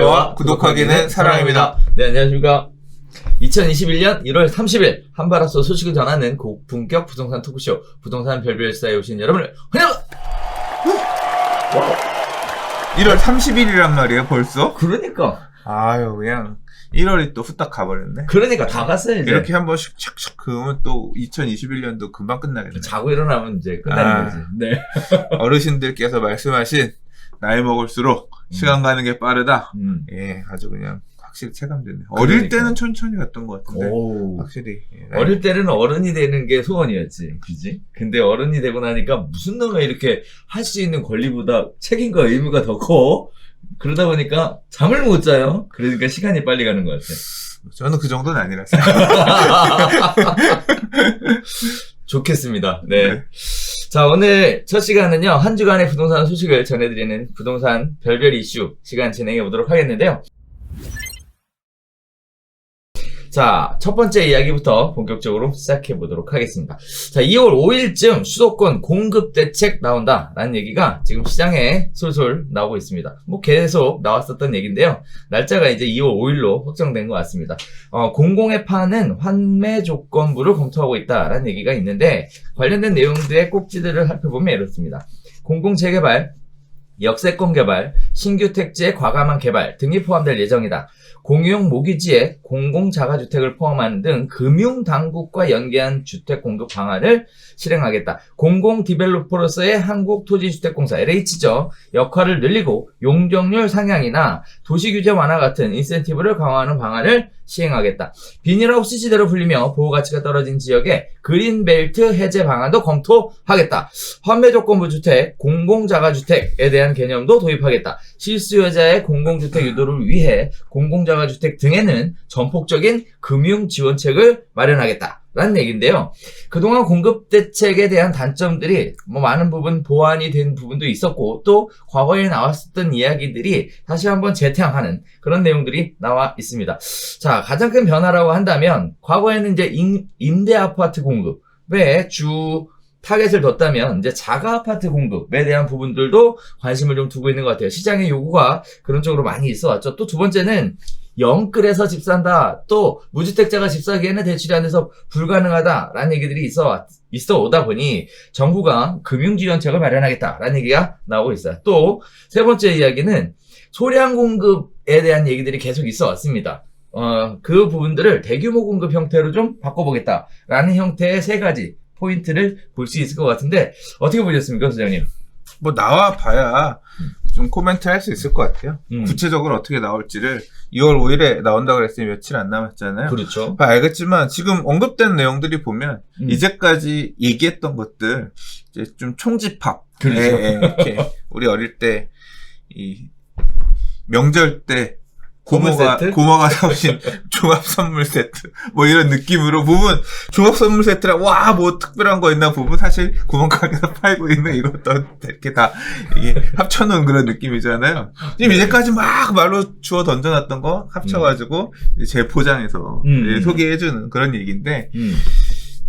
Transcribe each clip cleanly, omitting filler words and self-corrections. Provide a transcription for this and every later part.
좋아요와 구독하기는 사랑입니다. 네, 안녕하십니까. 2021년 1월 30일 한바라서 소식을 전하는 고품격 부동산 토크쇼 부동산 별별사에 오신 여러분을 환영합니다. 1월 30일이란 말이에요, 벌써? 그러니까 아유, 그냥 1월이 또 후딱 가버렸네. 그러니까 다 갔어요 이제. 이렇게 한 번씩 착착 그으면 또 2021년도 금방 끝나겠네. 자고 일어나면 이제 끝나는 거지. 네. 어르신들께서 말씀하신 나이 먹을수록 시간 가는 게 빠르다. 예, 아주 그냥 확실히 체감되네. 어릴 때는 천천히 갔던 것 같은데. 오. 확실히. 예, 어릴 때는 어른이 되는 게 소원이었지. 그지? 근데 어른이 되고 나니까 무슨 놈의 이렇게 할 수 있는 권리보다 책임과 의무가 더 커. 그러다 보니까 잠을 못 자요. 그러니까 시간이 빨리 가는 것 같아. 저는 그 정도는 아니라서요. 좋겠습니다. 네. 네. 자, 오늘 첫 시간은요, 한 주간의 부동산 소식을 전해드리는 부동산 별별 이슈 시간 진행해 보도록 하겠는데요. 자, 첫 번째 이야기부터 본격적으로 시작해 보도록 하겠습니다. 자, 2월 5일쯤 수도권 공급 대책 나온다 라는 얘기가 지금 시장에 솔솔 나오고 있습니다. 뭐 계속 나왔었던 얘기인데요. 날짜가 이제 2월 5일로 확정된 것 같습니다. 공공에 파는 환매 조건부를 검토하고 있다라는 얘기가 있는데 관련된 내용들의 꼭지들을 살펴보면 이렇습니다. 공공재개발, 역세권 개발, 신규 택지의 과감한 개발 등이 포함될 예정이다. 공유용 모기지에 공공자가주택을 포함하는 등 금융당국과 연계한 주택 공급 방안을 실행하겠다. 공공디벨로퍼로서의 한국토지주택공사 LH죠. 역할을 늘리고 용적률 상향이나 도시규제 완화 같은 인센티브를 강화하는 방안을 시행하겠다. 비닐하우스 시대로 불리며 보호가치가 떨어진 지역에 그린벨트 해제 방안도 검토하겠다. 환매조건부 주택, 공공자가주택에 대한 개념도 도입하겠다. 실수요자의 공공주택 유도를 위해 공공자가주택 등에는 전폭적인 금융지원책을 마련하겠다. 라는 얘기인데요. 그동안 공급대책에 대한 단점들이 많은 부분 보완이 된 부분도 있었고 또 과거에 나왔었던 이야기들이 다시 한번 재탕하는 그런 내용들이 나와 있습니다. 자, 가장 큰 변화라고 한다면 과거에는 이제 임대아파트 공급에 주 타겟을 뒀다면 이제 자가아파트 공급에 대한 부분들도 관심을 좀 두고 있는 것 같아요. 시장의 요구가 그런 쪽으로 많이 있어 왔죠. 또 두 번째는 영끌에서 집 산다. 또 무주택자가 집 사기에는 대출이 안 돼서 불가능하다라는 얘기들이 있어 오다 보니 정부가 금융지원책을 마련하겠다라는 얘기가 나오고 있어요. 또 세 번째 이야기는 소량 공급에 대한 얘기들이 계속 있어 왔습니다. 그 부분들을 대규모 공급 형태로 좀 바꿔보겠다라는 형태의 세 가지 포인트를 볼 수 있을 것 같은데 어떻게 보셨습니까, 소장님? 뭐 나와 봐야 좀 코멘트 할 수 있을 것 같아요. 구체적으로 어떻게 나올지를 2월 5일에 나온다고 그랬으니 며칠 안 남았잖아요. 그렇죠. 알겠지만 지금 언급된 내용들이 보면 이제까지 얘기했던 것들 이제 좀 총집합. 그렇죠. 이렇게 우리 어릴 때 이 명절 때 고모가 사오신 종합 선물 세트 뭐 이런 느낌으로 보면 종합 선물 세트랑 와 뭐 특별한 거 있나 보면 사실 구멍가게에서 팔고 있는 이것도 이렇게 다 이게 합쳐놓은 그런 느낌이잖아요. 지금 이제까지 막 말로 주워 던져놨던 거 합쳐가지고 재포장해서 소개해주는 그런 얘기인데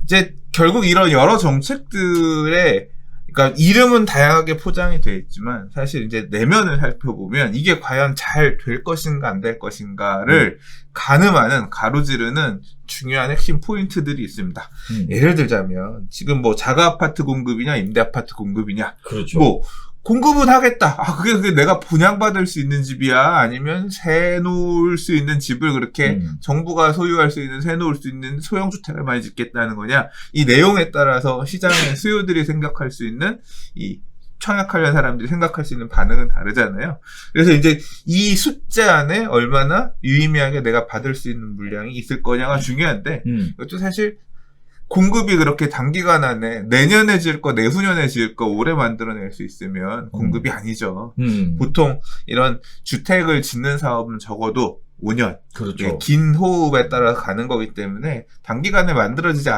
이제 결국 이런 여러 정책들의 그러니까 이름은 다양하게 포장이 되어 있지만 사실 이제 내면을 살펴보면 이게 과연 잘 될 것인가 안 될 것인가를 가늠하는 가로지르는 중요한 핵심 포인트들이 있습니다. 예를 들자면 지금 뭐 자가아파트 공급이냐 임대아파트 공급이냐 그렇죠. 뭐 공급은 하겠다. 그게 내가 분양받을 수 있는 집이야? 아니면 세 놓을 수 있는 집을 그렇게 정부가 소유할 수 있는, 세 놓을 수 있는 소형주택을 많이 짓겠다는 거냐? 이 내용에 따라서 시장의 수요들이 생각할 수 있는, 이 청약하려는 사람들이 생각할 수 있는 반응은 다르잖아요. 그래서 이제 이 숫자 안에 얼마나 유의미하게 내가 받을 수 있는 물량이 있을 거냐가 중요한데, 이것도 사실 공급이 그렇게 단기간 안에 내년에 지을 거, 내후년에 지을 거 올해 만들어낼 수 있으면 공급이 아니죠. 보통 이런 주택을 짓는 사업은 적어도 5년. 그렇죠. 긴 호흡에 따라 가는 거기 때문에 단기간에 만들어지지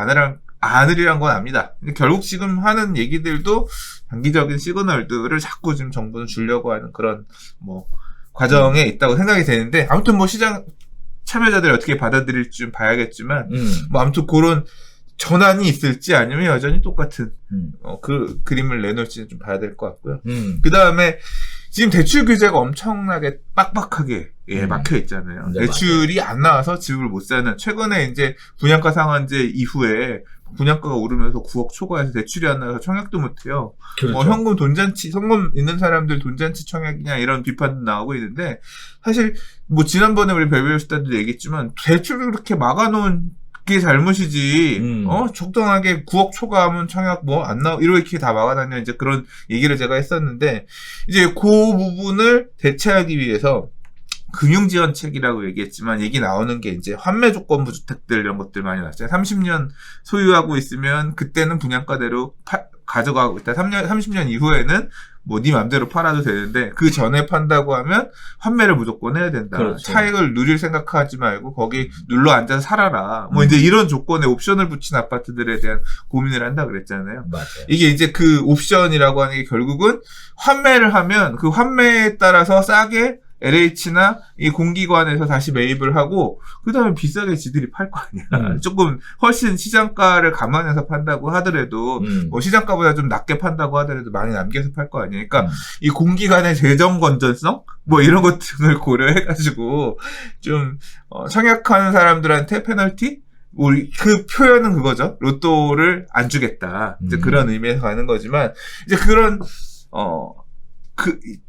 않으리란 건 압니다. 결국 지금 하는 얘기들도 단기적인 시그널들을 자꾸 지금 정부는 주려고 하는 그런 뭐 과정에 있다고 생각이 되는데 아무튼 뭐 시장 참여자들이 어떻게 받아들일지 좀 봐야겠지만 뭐 아무튼 그런 전환이 있을지 아니면 여전히 똑같은 그 그림을 내놓을지는 좀 봐야 될 것 같고요. 그 다음에 지금 대출 규제가 엄청나게 빡빡하게 막혀 있잖아요. 네, 대출이 안 나와서 집을 못 사는, 최근에 이제 분양가 상한제 이후에 분양가가 오르면서 9억 초과해서 대출이 안 나와서 청약도 못 해요. 그렇죠. 현금 돈잔치, 현금 있는 사람들 돈잔치 청약이냐 이런 비판도 나오고 있는데, 사실 뭐 지난번에 우리 벨벳 스타도 얘기했지만 대출을 그렇게 막아놓은 게 잘못이지. 적당하게 9억 초과하면 청약 뭐 안 나오, 이렇게 다 막아놨냐, 이제 그런 얘기를 제가 했었는데, 이제 그 부분을 대체하기 위해서 금융지원책이라고 얘기했지만, 얘기 나오는 게 이제 환매 조건부 주택들 이런 것들 많이 나왔잖아요. 30년 소유하고 있으면 그때는 분양가대로 가져가고 있다. 30년 이후에는 뭐 네 맘대로 팔아도 되는데, 그 전에 판다고 하면 환매를 무조건 해야 된다. 그렇죠. 차익을 누릴 생각하지 말고 거기 눌러 앉아서 살아라. 뭐 이제 이런 조건에 옵션을 붙인 아파트들에 대한 고민을 한다 그랬잖아요. 맞아요. 이게 이제 그 옵션이라고 하는 게 결국은 환매를 하면 그 환매에 따라서 싸게 LH나 이 공기관에서 다시 매입을 하고, 그 다음에 비싸게 지들이 팔 거 아니야. 조금 훨씬 시장가를 감안해서 판다고 하더라도, 뭐 시장가보다 좀 낮게 판다고 하더라도 많이 남겨서 팔 거 아니야. 그러니까 이 공기관의 재정 건전성? 뭐 이런 것 등을 고려해가지고, 좀, 청약하는 사람들한테 페널티? 우리, 그 표현은 그거죠. 로또를 안 주겠다. 이제 그런 의미에서 가는 거지만, 이제 그런,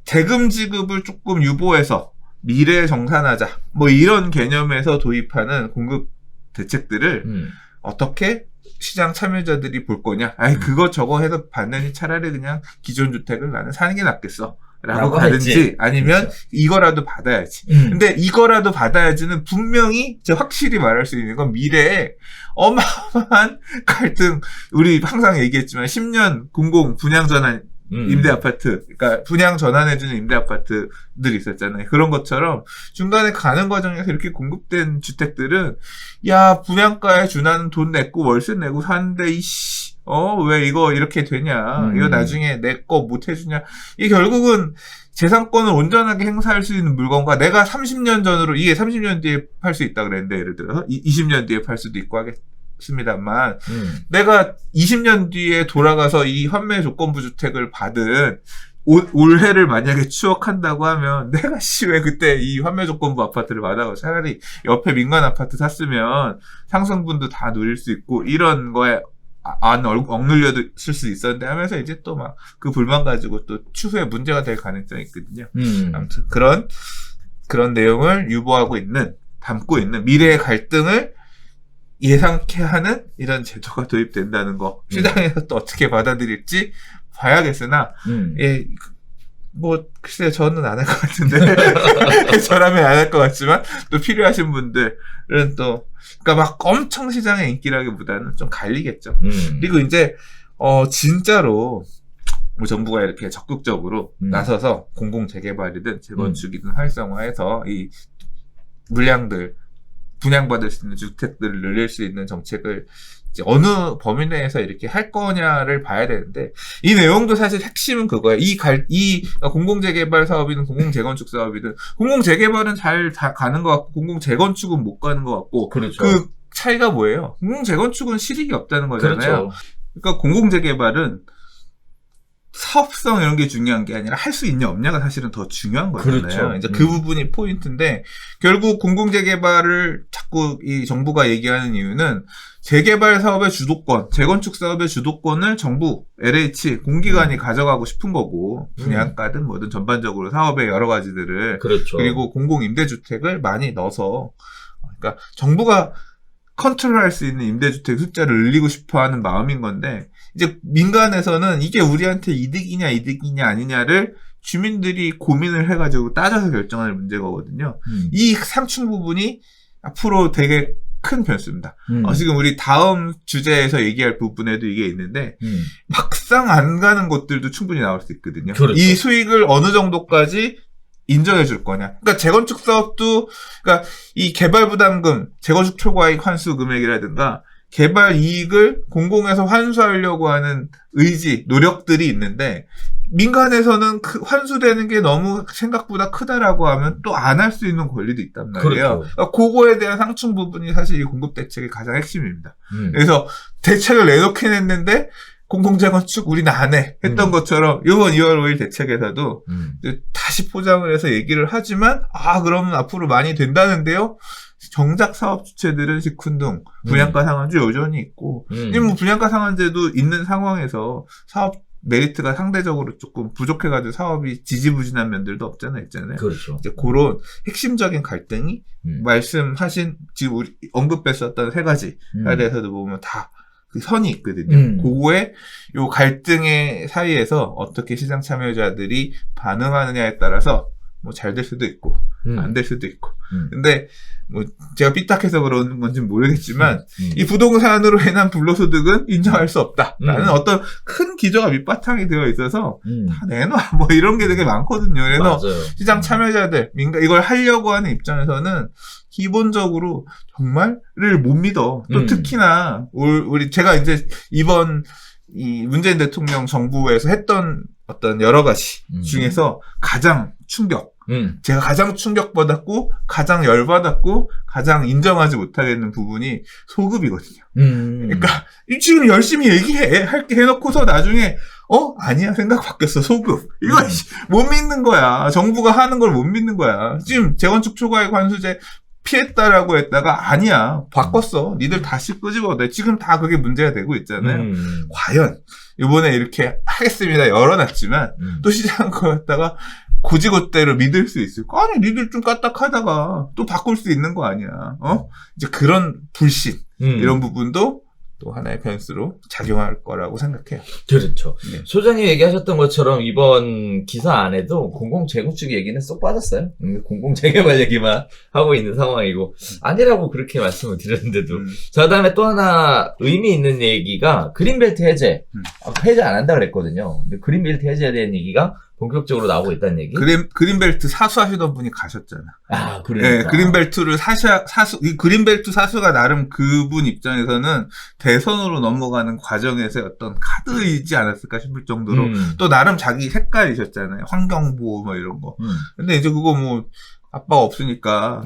대금 지급을 조금 유보해서 미래 정산하자, 뭐 이런 개념에서 도입하는 공급 대책들을 어떻게 시장 참여자들이 볼 거냐? 그거 저거 해서 받느니 차라리 그냥 기존 주택을 나는 사는 게 낫겠어 라고 가든지, 아니면 그렇죠. 이거라도 받아야지. 근데 이거라도 받아야지는 분명히 제가 확실히 말할 수 있는 건, 미래에 어마어마한 갈등, 우리 항상 얘기했지만 10년 공공 분양 전환 임대 아파트, 그러니까 분양 전환해주는 임대 아파트들이 있었잖아요. 그런 것처럼 중간에 가는 과정에서 이렇게 공급된 주택들은, 야, 분양가에 준하는 돈 냈고 월세 내고 사는데, 왜 이거 이렇게 되냐? 이거 나중에 내 거 못 해주냐? 이게 결국은 재산권을 온전하게 행사할 수 있는 물건과, 내가 30년 전으로, 이게 30년 뒤에 팔 수 있다 그랬는데, 예를 들어서 20년 뒤에 팔 수도 있고 하겠습니다만, 내가 20년 뒤에 돌아가서 이 환매 조건부 주택을 받은 올해를 만약에 추억한다고 하면, 내가 왜 그때 이 환매 조건부 아파트를 받아서 차라리 옆에 민간 아파트 샀으면 상승분도 다 누릴 수 있고, 이런 거에 안 억눌려도 쓸 수 있었는데 하면서, 이제 또 막 그 불만 가지고 또 추후에 문제가 될 가능성이 있거든요. 아무튼 그런 내용을 유보하고 있는, 담고 있는 미래의 갈등을 예상케 하는 이런 제도가 도입된다는 거, 시장에서 또 어떻게 받아들일지 봐야겠으나, 예, 뭐, 글쎄요, 저는 안 할 것 같은데, 저라면 안 할 것 같지만, 또 필요하신 분들은 또, 그러니까 막 엄청 시장의 인기라기보다는 좀 갈리겠죠. 그리고 이제, 진짜로, 뭐 정부가 이렇게 적극적으로 나서서 공공재개발이든 재건축이든 활성화해서 이 물량들, 분양받을 수 있는 주택들을 늘릴 수 있는 정책을 이제 어느 범위 내에서 이렇게 할 거냐를 봐야 되는데, 이 내용도 사실 핵심은 그거예요. 공공재개발 사업이든 공공재건축 사업이든, 공공재개발은 잘 다 가는 것 같고, 공공재건축은 못 가는 것 같고, 그렇죠. 그 차이가 뭐예요? 공공재건축은 실익이 없다는 거잖아요. 그렇죠. 그러니까 공공재개발은 사업성 이런 게 중요한 게 아니라 할 수 있냐 없냐가 사실은 더 중요한 거잖아요. 그렇죠. 이제 그 부분이 포인트인데, 결국 공공재개발을 자꾸 이 정부가 얘기하는 이유는, 재개발 사업의 주도권, 재건축 사업의 주도권을 정부, LH, 공기관이 가져가고 싶은 거고, 분양가든 뭐든 전반적으로 사업의 여러 가지들을, 그렇죠. 그리고 공공임대주택을 많이 넣어서, 그러니까 정부가 컨트롤할 수 있는 임대주택 숫자를 늘리고 싶어 하는 마음인 건데, 이제 민간에서는 이게 우리한테 이득이냐 아니냐를 주민들이 고민을 해가지고 따져서 결정할 문제거든요. 이 상충 부분이 앞으로 되게 큰 변수입니다. 지금 우리 다음 주제에서 얘기할 부분에도 이게 있는데, 막상 안 가는 곳들도 충분히 나올 수 있거든요. 그렇죠. 이 수익을 어느 정도까지 인정해 줄 거냐. 그러니까 재건축 사업도, 그러니까 이 개발 부담금, 재건축 초과이익 환수 금액이라든가 개발 이익을 공공에서 환수하려고 하는 의지, 노력들이 있는데, 민간에서는 환수되는 게 너무 생각보다 크다라고 하면 또 안 할 수 있는 권리도 있단 말이에요. 그렇죠. 그러니까 그거에 대한 상충 부분이 사실 이 공급 대책의 가장 핵심입니다. 그래서 대책을 내놓긴 했는데, 공공재건축 우리는 안 해. 했던 것처럼 이번 2월 5일 대책에서도 다시 포장을 해서 얘기를 하지만 그러면 앞으로 많이 된다는데요. 정작 사업 주체들은 시큰둥 분양가 상한제 여전히 있고 뭐 분양가 상한제도 있는 상황에서 사업 메리트가 상대적으로 조금 부족해가지고 사업이 지지부진한 면들도 있잖아요. 그렇죠. 이제 그런 핵심적인 갈등이 말씀하신 지금 우리 언급했었던 세 가지에 대해서도 보면 다 그 선이 있거든요. 그거에 요 갈등의 사이에서 어떻게 시장 참여자들이 반응하느냐에 따라서 뭐 잘 될 수도 있고 안 될 수도 있고. 근데 뭐 제가 삐딱해서 그러는 건지 모르겠지만 이 부동산으로 인한 불로소득은 인정할 수 없다라는 어떤 큰 기조가 밑바탕이 되어 있어서 다 내놔 뭐 이런 게 되게 많거든요. 그래서 맞아요. 시장 참여자들 이걸 하려고 하는 입장에서는 기본적으로 정말을 못 믿어. 또 특히나 우리 제가 이제 이번 이 문재인 대통령 정부에서 했던 어떤 여러 가지 중에서 가장 제가 가장 충격받았고, 가장 열받았고, 가장 인정하지 못하겠는 부분이 소급이거든요. 그러니까, 지금 열심히 할게 해놓고서 나중에, 아니야, 생각 바뀌었어, 소급. 이거, 못 믿는 거야. 정부가 하는 걸 못 믿는 거야. 지금 재건축 초과이익 환수제 피했다라고 했다가, 아니야, 바꿨어. 니들 다시 끄집어내. 지금 다 그게 문제가 되고 있잖아요. 과연, 이번에 이렇게 하겠습니다. 열어놨지만, 또 시작한 거였다가, 고지고대로 믿을 수 있을까? 아니, 니들 좀 까딱하다가 또 바꿀 수 있는 거 아니야. 이제 그런 불신, 이런 부분도 또 하나의 변수로 작용할 거라고 생각해요. 그렇죠. 네. 소장님 얘기하셨던 것처럼 이번 기사 안에도 공공재건축 얘기는 쏙 빠졌어요. 공공재개발 얘기만 하고 있는 상황이고, 아니라고 그렇게 말씀을 드렸는데도. 자, 다음에 또 하나 의미 있는 얘기가 그린벨트 해제. 해제 안 한다 그랬거든요. 근데 그린벨트 해제에 대한 얘기가 본격적으로 나오고 있다는 얘기? 그린벨트 사수하시던 분이 가셨잖아. 그러니까. 네, 그린벨트를 이 그린벨트 사수가 나름 그분 입장에서는 대선으로 넘어가는 과정에서의 어떤 카드이지 않았을까 싶을 정도로 또 나름 자기 색깔이셨잖아요. 환경보호 뭐 이런 거. 근데 이제 그거 뭐, 아빠가 없으니까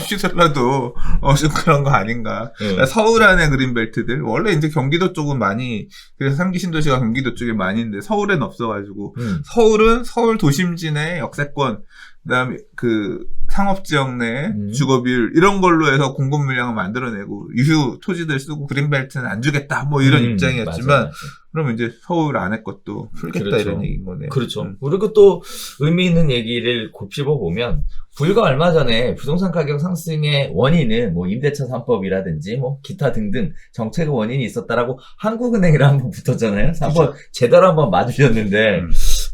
시설라도 좀 그런 거 아닌가. 서울 안에 그린벨트들 원래 이제 경기도 쪽은 많이 그래서 3기 신도시가 경기도 쪽에 많이 있는데 서울엔 없어가지고 서울은 서울 도심지내 역세권 그다음에 그 상업지역 내 주거비율 이런 걸로 해서 공급 물량을 만들어내고 유휴 토지들 쓰고 그린벨트는 안 주겠다 뭐 이런 입장이었지만 맞아. 그러면 이제 서울 안에 것도 풀겠다 그렇죠. 이런 얘기인 거네요. 그렇죠. 그리고 또 의미 있는 얘기를 곱씹어 보면 불과 얼마 전에 부동산 가격 상승의 원인은 뭐 임대차 3법이라든지 뭐 기타 등등 정책의 원인이 있었다라고 한국은행이랑 한번 붙었잖아요. 한번 제대로 한번 맞으셨는데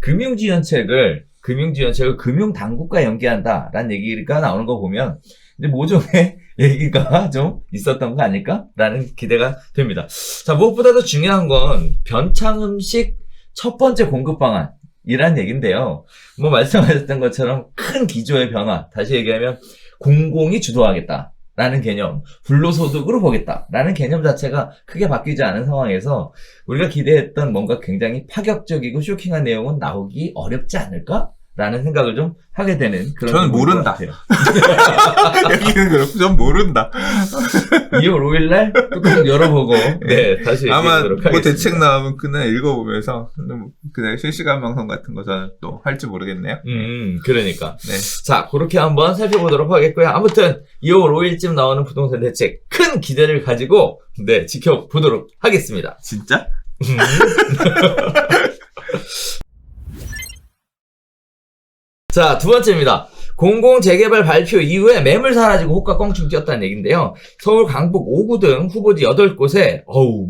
금융지원책을 금융당국과 연계한다라는 얘기가 나오는 거 보면 이제 모종의 얘기가 좀 있었던 거 아닐까라는 기대가 됩니다. 자, 무엇보다도 중요한 건 변창흠식 첫 번째 공급 방안이란 얘기인데요. 뭐 말씀하셨던 것처럼 큰 기조의 변화, 다시 얘기하면 공공이 주도하겠다. 라는 개념, 불로소득으로 보겠다라는 개념 자체가 크게 바뀌지 않은 상황에서 우리가 기대했던 뭔가 굉장히 파격적이고 쇼킹한 내용은 나오기 어렵지 않을까? 라는 생각을 좀 하게 되는 그런. 저는 모른다. 여기는 그렇고, 전 모른다. 2월 5일날 뚜껑 열어보고, 네, 다시 아마 얘기하도록 뭐 하겠습니다. 대책 나오면 그날 읽어보면서, 그날 실시간 방송 같은 거 저는 또 할지 모르겠네요. 그러니까. 네. 자, 그렇게 한번 살펴보도록 하겠고요. 아무튼 2월 5일쯤 나오는 부동산 대책 큰 기대를 가지고, 네, 지켜보도록 하겠습니다. 진짜? 자, 두 번째입니다. 공공재개발 발표 이후에 매물 사라지고 호가 껑충 뛰었다는 얘기인데요. 서울, 강북, 5구 등 후보지 8곳에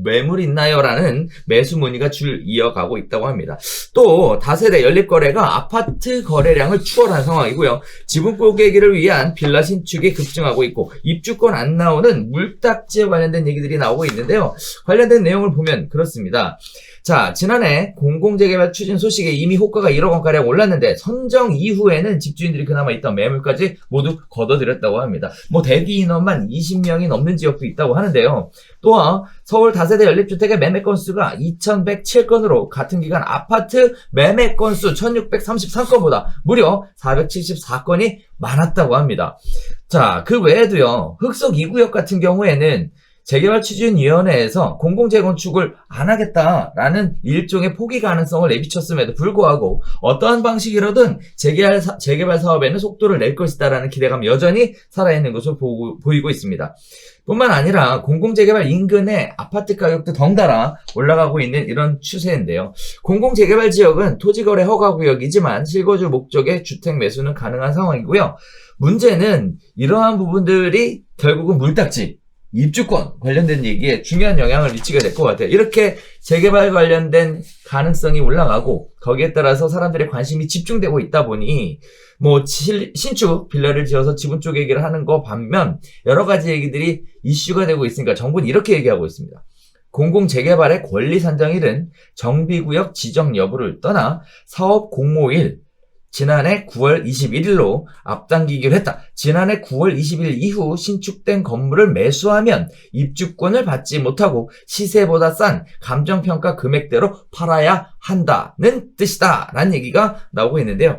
매물 있나요? 라는 매수 문의가 줄 이어가고 있다고 합니다. 또 다세대 연립거래가 아파트 거래량을 추월한 상황이고요. 지분 꼬개기를 위한 빌라 신축이 급증하고 있고 입주권 안 나오는 물딱지에 관련된 얘기들이 나오고 있는데요. 관련된 내용을 보면 그렇습니다. 자, 지난해 공공재개발 추진 소식에 이미 호가가 1억 원가량 올랐는데 선정 이후에는 집주인들이 그나마 있던 매물까지 모두 걷어들였다고 합니다. 뭐 대기 인원만 20명이 넘는 지역도 있다고 하는데요. 또한 서울 다세대 연립주택의 매매 건수가 2107건으로 같은 기간 아파트 매매 건수 1633건보다 무려 474건이 많았다고 합니다. 자, 그 외에도요. 흑석 2구역 같은 경우에는 재개발추진위원회에서 공공재건축을 안 하겠다라는 일종의 포기 가능성을 내비쳤음에도 불구하고 어떠한 방식이라든 재개발 사업에는 속도를 낼 것이다라는 기대감이 여전히 살아있는 것으로 보이고 있습니다. 뿐만 아니라 공공재개발 인근의 아파트 가격도 덩달아 올라가고 있는 이런 추세인데요. 공공재개발 지역은 토지거래 허가구역이지만 실거주 목적의 주택 매수는 가능한 상황이고요. 문제는 이러한 부분들이 결국은 물딱지, 입주권 관련된 얘기에 중요한 영향을 미치게 될 것 같아요. 이렇게 재개발 관련된 가능성이 올라가고 거기에 따라서 사람들의 관심이 집중되고 있다 보니 뭐 신축 빌라를 지어서 지분 쪼개기를 하는 거 반면 여러 가지 얘기들이 이슈가 되고 있으니까 정부는 이렇게 얘기하고 있습니다. 공공재개발의 권리 산정일은 정비구역 지정 여부를 떠나 사업 공모일 지난해 9월 21일로 앞당기기로 했다. 지난해 9월 20일 이후 신축된 건물을 매수하면 입주권을 받지 못하고 시세보다 싼 감정평가 금액대로 팔아야 한다는 뜻이다. 라는 얘기가 나오고 있는데요.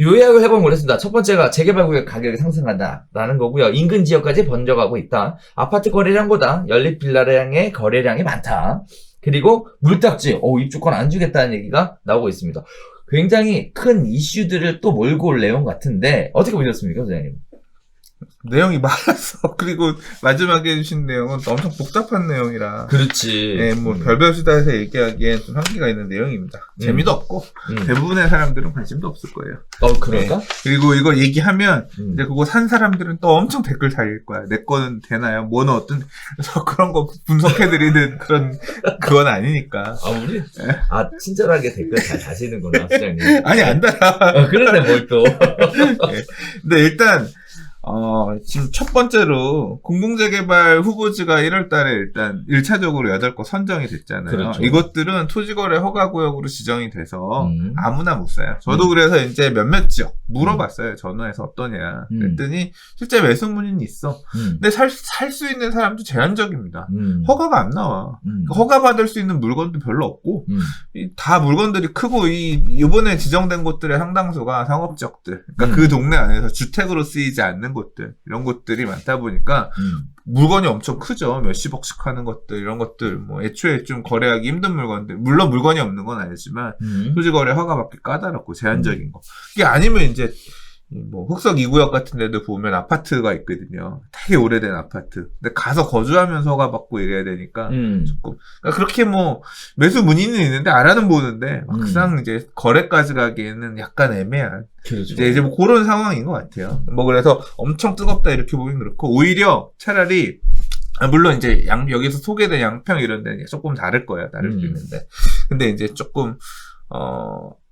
요약을 해보면 그렇습니다. 첫 번째가 재개발구역 가격이 상승한다라는 거고요. 인근 지역까지 번져가고 있다. 아파트 거래량보다 연립 빌라량의 거래량이 많다. 그리고 물딱지, 입주권 안 주겠다는 얘기가 나오고 있습니다. 굉장히 큰 이슈들을 또 몰고 올 내용 같은데 어떻게 보셨습니까, 소장님? 내용이 많았어. 그리고 마지막에 해주신 내용은 엄청 복잡한 내용이라. 그렇지. 네, 뭐 별별 수다에서 얘기하기엔 좀 한계가 있는 내용입니다. 재미도 없고 대부분의 사람들은 관심도 없을 거예요. 그런가? 네. 그리고 이걸 얘기하면 이제 그거 산 사람들은 또 엄청 댓글 달릴 거야. 내 거는 되나요? 뭐는 어떤 그래서 그런 거 분석해드리는 그건 아니니까. 우리 친절하게 댓글 잘 다시는구나, 소장님. 아니 안 달아. 그런데 뭘 또? 네. 근데 일단. 지금 첫 번째로 공공재개발 후보지가 1월달에 일단 1차적으로 8곳 선정이 됐잖아요. 그렇죠. 이것들은 토지거래 허가구역으로 지정이 돼서 아무나 못 사요. 저도 그래서 이제 몇몇 지역 물어봤어요. 전화해서 어떠냐. 그랬더니 실제 매수 문의는 있어. 근데 살 수 있는 사람도 제한적입니다. 허가가 안 나와. 허가 받을 수 있는 물건도 별로 없고 다 물건들이 크고 이번에 지정된 곳들의 상당수가 상업지역들. 그러니까 그 동네 안에서 주택으로 쓰이지 않는 곳들, 이런 곳들이 많다 보니까 물건이 엄청 크죠. 몇십억씩 하는 것들, 이런 것들, 뭐 애초에 좀 거래하기 힘든 물건들, 물론 물건이 없는 건 아니지만 토지거래 허가 받기 까다롭고 제한적인 거. 이게 아니면 이제 뭐 흑석 2구역 같은 데도 보면 아파트가 있거든요. 되게 오래된 아파트. 근데 가서 거주하면서 허가 받고 이래야 되니까 조금 그러니까 그렇게 뭐 매수 문의는 있는데 알아는 보는데 막상 이제 거래까지 가기에는 약간 애매한 그렇죠. 이제 뭐 그런 상황인 것 같아요. 뭐 그래서 엄청 뜨겁다 이렇게 보긴 그렇고 오히려 차라리 물론 이제 여기서 소개된 양평 이런 데는 조금 다를 거예요. 다를 수 있는데 근데 이제 조금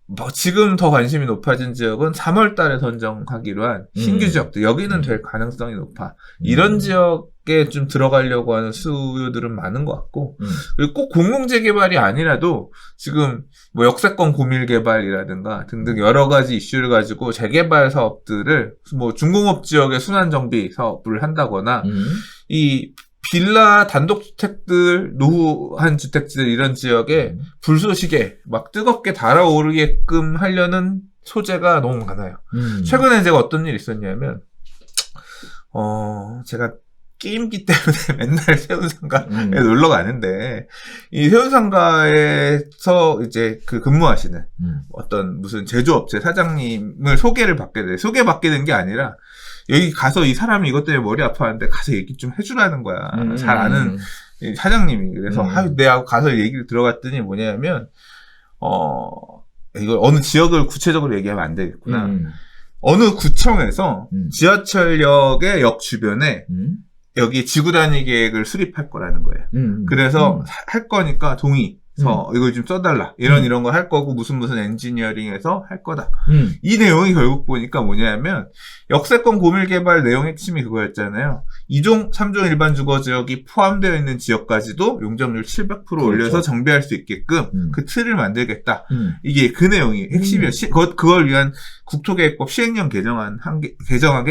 뭐 지금 더 관심이 높아진 지역은 3월 달에 선정하기로 한 신규 지역들. 여기는 될 가능성이 높아. 이런 지역에 좀 들어가려고 하는 수요들은 많은 것 같고 그리고 꼭 공공재개발이 아니라도 지금 뭐 역세권 고밀개발이라든가 등등 여러 가지 이슈를 가지고 재개발 사업들을 뭐 중공업 지역의 순환정비 사업을 한다거나 이 빌라 단독주택들, 노후한 주택지들 이런 지역에 불쏘시개 막 뜨겁게 달아오르게끔 하려는 소재가 너무 많아요. 최근에 제가 어떤 일이 있었냐면 제가 게임기 때문에 맨날 세운상가에 놀러 가는데 이 세운상가에서 이제 그 근무하시는 어떤 무슨 제조업체 사장님을 소개받게 된 게 아니라 여기 가서 이 사람이 이것 때문에 머리 아파하는데 가서 얘기 좀 해주라는 거야. 잘 아는 사장님이. 그래서 내가 가서 얘기를 들어갔더니 뭐냐면 이걸 어느 지역을 구체적으로 얘기하면 안 되겠구나. 어느 구청에서 지하철역의 역 주변에 여기 지구 단위 계획을 수립할 거라는 거예요. 그래서 할 거니까 동의. 이걸 좀 써달라. 이런 거 할 거고, 무슨 엔지니어링에서 할 거다. 이 내용이 결국 보니까 뭐냐면, 역세권 고밀개발 내용 핵심이 그거였잖아요. 2종, 3종 일반 주거지역이 포함되어 있는 지역까지도 용적률 700% 그렇죠. 올려서 정비할 수 있게끔 그 틀을 만들겠다. 이게 그 내용이 핵심이었어. 그걸 위한 국토계획법 시행령 개정한 게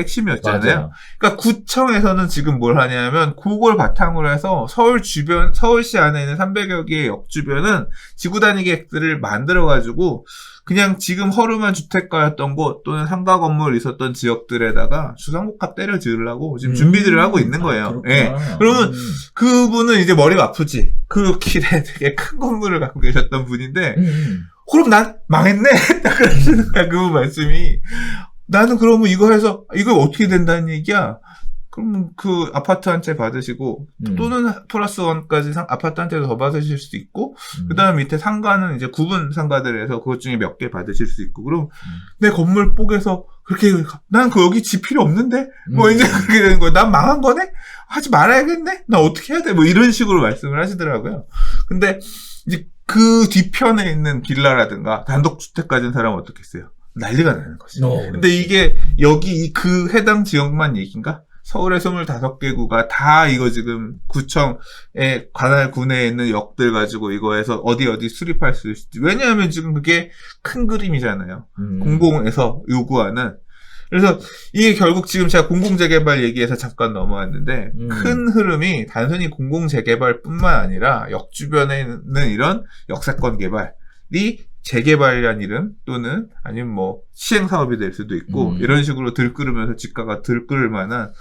핵심이었잖아요. 맞아요. 그러니까 구청에서는 지금 뭘 하냐면 그걸 바탕으로 해서 서울시 안에 있는 300여 개의 역 주변은 지구 단위 계획들을 만들어가지고 그냥 지금 허름한 주택가였던 곳 또는 상가 건물 있었던 지역들에다가 주상복합 때려 지으려고 지금 준비들을 하고 있는 거예요. 예. 그러면 그분은 이제 머리가 아프지. 그 길에 되게 큰 건물을 갖고 계셨던 분인데, 그럼 난 망했네? 딱 그러시는 거야, 그 말씀이. 나는 그러면 이거 해서, 이거 어떻게 된다는 얘기야? 그럼 그 아파트 한 채 받으시고, 또는 플러스 원까지 아파트 한 채 더 받으실 수도 있고, 그 다음 밑에 상가는 이제 구분 상가들에서 그것 중에 몇 개 받으실 수 있고, 그럼 내 건물 뽀개서 그렇게, 난 여기 집 필요 없는데? 뭐 이제 그렇게 되는 거야. 난 망한 거네? 하지 말아야겠네? 나 어떻게 해야 돼? 뭐 이런 식으로 말씀을 하시더라고요. 근데 이제 그 뒤편에 있는 빌라라든가 단독주택 가진 사람은 어떻겠어요? 난리가 나는 거지. 근데 이게 여기 그 해당 지역만 얘기인가? 서울의 25개 구가 다 이거 지금 구청의 관할 구내에 있는 역들 가지고 이거에서 어디 수립할 수 있을지. 왜냐하면 지금 그게 큰 그림이잖아요. 공공에서 요구하는. 그래서 이게 결국 지금 제가 공공재개발 얘기해서 잠깐 넘어왔는데 큰 흐름이 단순히 공공재개발뿐만 아니라 역 주변에 있는 이런 역세권 개발이 재개발이란 이름 또는 아니면 뭐 시행사업이 될 수도 있고 이런 식으로 들끓으면서 집가가 들끓을 만한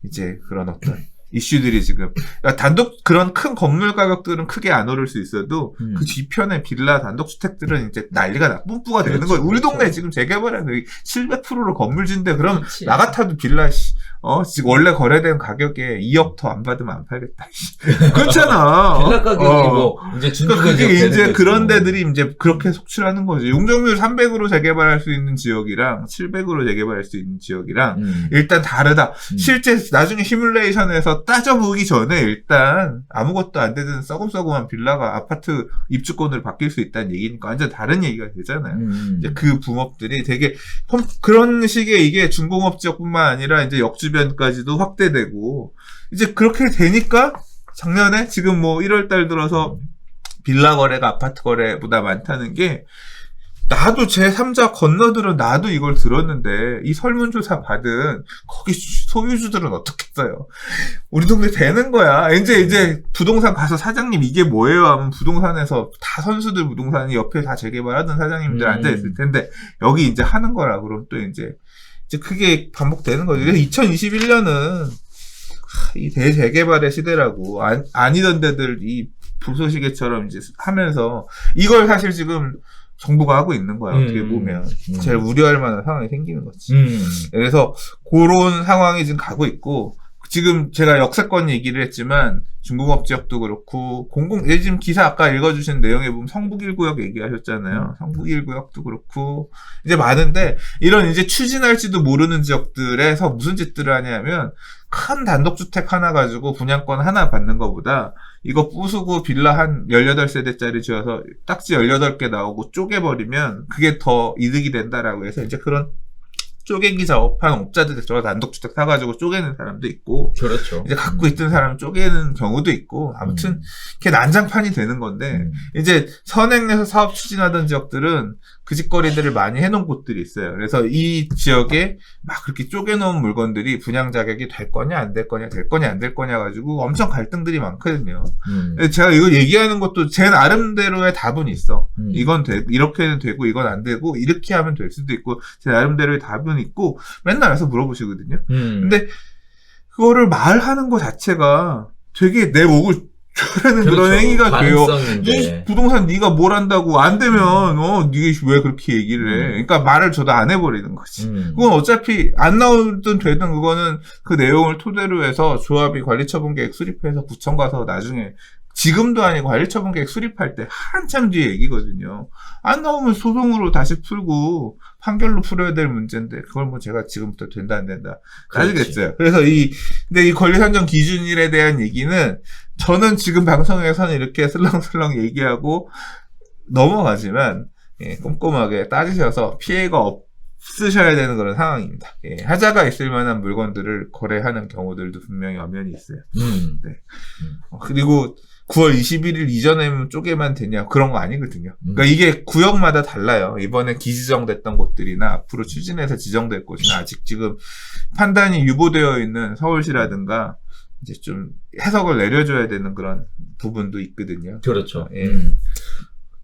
이제 그런 어떤 이슈들이 지금 그러니까 단독 그런 큰 건물 가격들은 크게 안 오를 수 있어도 그 뒤편에 빌라 단독주택들은 이제 난리가 뿜뿌가 되는 거예요. 우리 동네 지금 재개발하는 700%로 건물 짓는데 그럼 나 같아도 빌라 지금 원래 거래된 가격에 2억 더 안 받으면 안 팔겠다. 그렇잖아. 빌라 가격이 뭐 이제 그러니까 그게 이제 그런 데들이 이제 그렇게 속출하는 거지. 용적률 300으로 재개발할 수 있는 지역이랑 700으로 재개발할 수 있는 지역이랑 일단 다르다. 실제 나중에 시뮬레이션에서 따져보기 전에 일단 아무것도 안 되는 썩음썩음한 빌라가 아파트 입주권으로 바뀔 수 있다는 얘기니까 완전 다른 얘기가 되잖아요. 이제 그 붕업들이 되게 그런 식의 이게 중공업 지역뿐만 아니라 이제 역주변까지도 확대되고 이제 그렇게 되니까 작년에 지금 뭐 1월 달 들어서 빌라 거래가 아파트 거래보다 많다는 게 나도 제3자 건너들은 나도 이걸 들었는데 이 설문조사 받은 거기 소유주들은 어떻겠어요? 우리 동네 되는 거야. 이제 부동산 가서 사장님 이게 뭐예요? 하면 부동산에서 다 선수들 부동산이 옆에 다 재개발하던 사장님들 앉아있을 텐데 여기 이제 하는 거라 그럼 또 이제 크게 반복되는 거죠. 그래서 2021년은 이 대재개발의 시대라고 아니던 데들 이 불쏘시개처럼 이제 하면서 이걸 사실 지금 정부가 하고 있는 거야. 어떻게 보면 제일 우려할 만한 상황이 생기는 거지. 그래서 그런 상황이 지금 가고 있고 지금 제가 역세권 얘기를 했지만 중공업 지역도 그렇고 지금 기사 아까 읽어주신 내용에 보면 성북 1구역 얘기하셨잖아요. 성북 1구역도 그렇고 이제 많은데 이런 이제 추진할지도 모르는 지역들에서 무슨 짓들을 하냐면 큰 단독주택 하나 가지고 분양권 하나 받는 것보다 이거 부수고 빌라 한 18세대짜리 지어서 딱지 18개 나오고 쪼개버리면 그게 더 이득이 된다라고 해서 이제 그런 쪼개기 작업한 업자들 저 단독주택 사가지고 쪼개는 사람도 있고, 그렇죠. 이제 갖고 있던 사람 쪼개는 경우도 있고, 아무튼 이렇게 난장판이 되는 건데, 이제 선행 내에서 사업 추진하던 지역들은 그 짓거리들을 많이 해놓은 곳들이 있어요. 그래서 이 지역에 막 그렇게 쪼개놓은 물건들이 분양 자격이 될 거냐 안 될 거냐, 될 거냐 안 될 거냐 가지고 엄청 갈등들이 많거든요. 제가 이거 얘기하는 것도 제 나름대로의 답은 있어. 이건 이렇게는 되고 이건 안 되고 이렇게 하면 될 수도 있고 제 나름대로의 답은 있고 맨날 와서 물어보시거든요. 근데 그거를 말하는 것 자체가 되게 내 목을 조르는 그렇죠. 그런 행위가 돼요. 가능성인데. 이 부동산 네가 뭘 한다고 안 되면 네가 왜 그렇게 얘기를 해? 그러니까 말을 저도 안 해버리는 거지. 그건 어차피 안 나오든 되든 그거는 그 내용을 토대로 해서 조합이 관리처분계획 수립해서 구청 가서 나중에 지금도 아니고 관리처분계획 수립할 때 한참 뒤에 얘기거든요. 안 나오면 소송으로 다시 풀고 판결로 풀어야 될 문제인데 그걸 뭐 제가 지금부터 된다 안 된다 따지겠어요. 그래서 근데 이 권리산정 기준일에 대한 얘기는 저는 지금 방송에서는 이렇게 슬렁슬렁 얘기하고 넘어가지만 꼼꼼하게 따지셔서 피해가 없으셔야 되는 그런 상황입니다. 하자가 있을 만한 물건들을 거래하는 경우들도 분명히 엄연히 있어요. 네. 그리고 9월 21일 이전에만 쪼개면 되냐 그런 거 아니거든요. 그러니까 이게 구역마다 달라요. 이번에 기지정됐던 곳들이나 앞으로 추진해서 지정될 곳이나 아직 지금 판단이 유보되어 있는 서울시라든가 이제 좀 해석을 내려줘야 되는 그런 부분도 있거든요. 그렇죠. 예.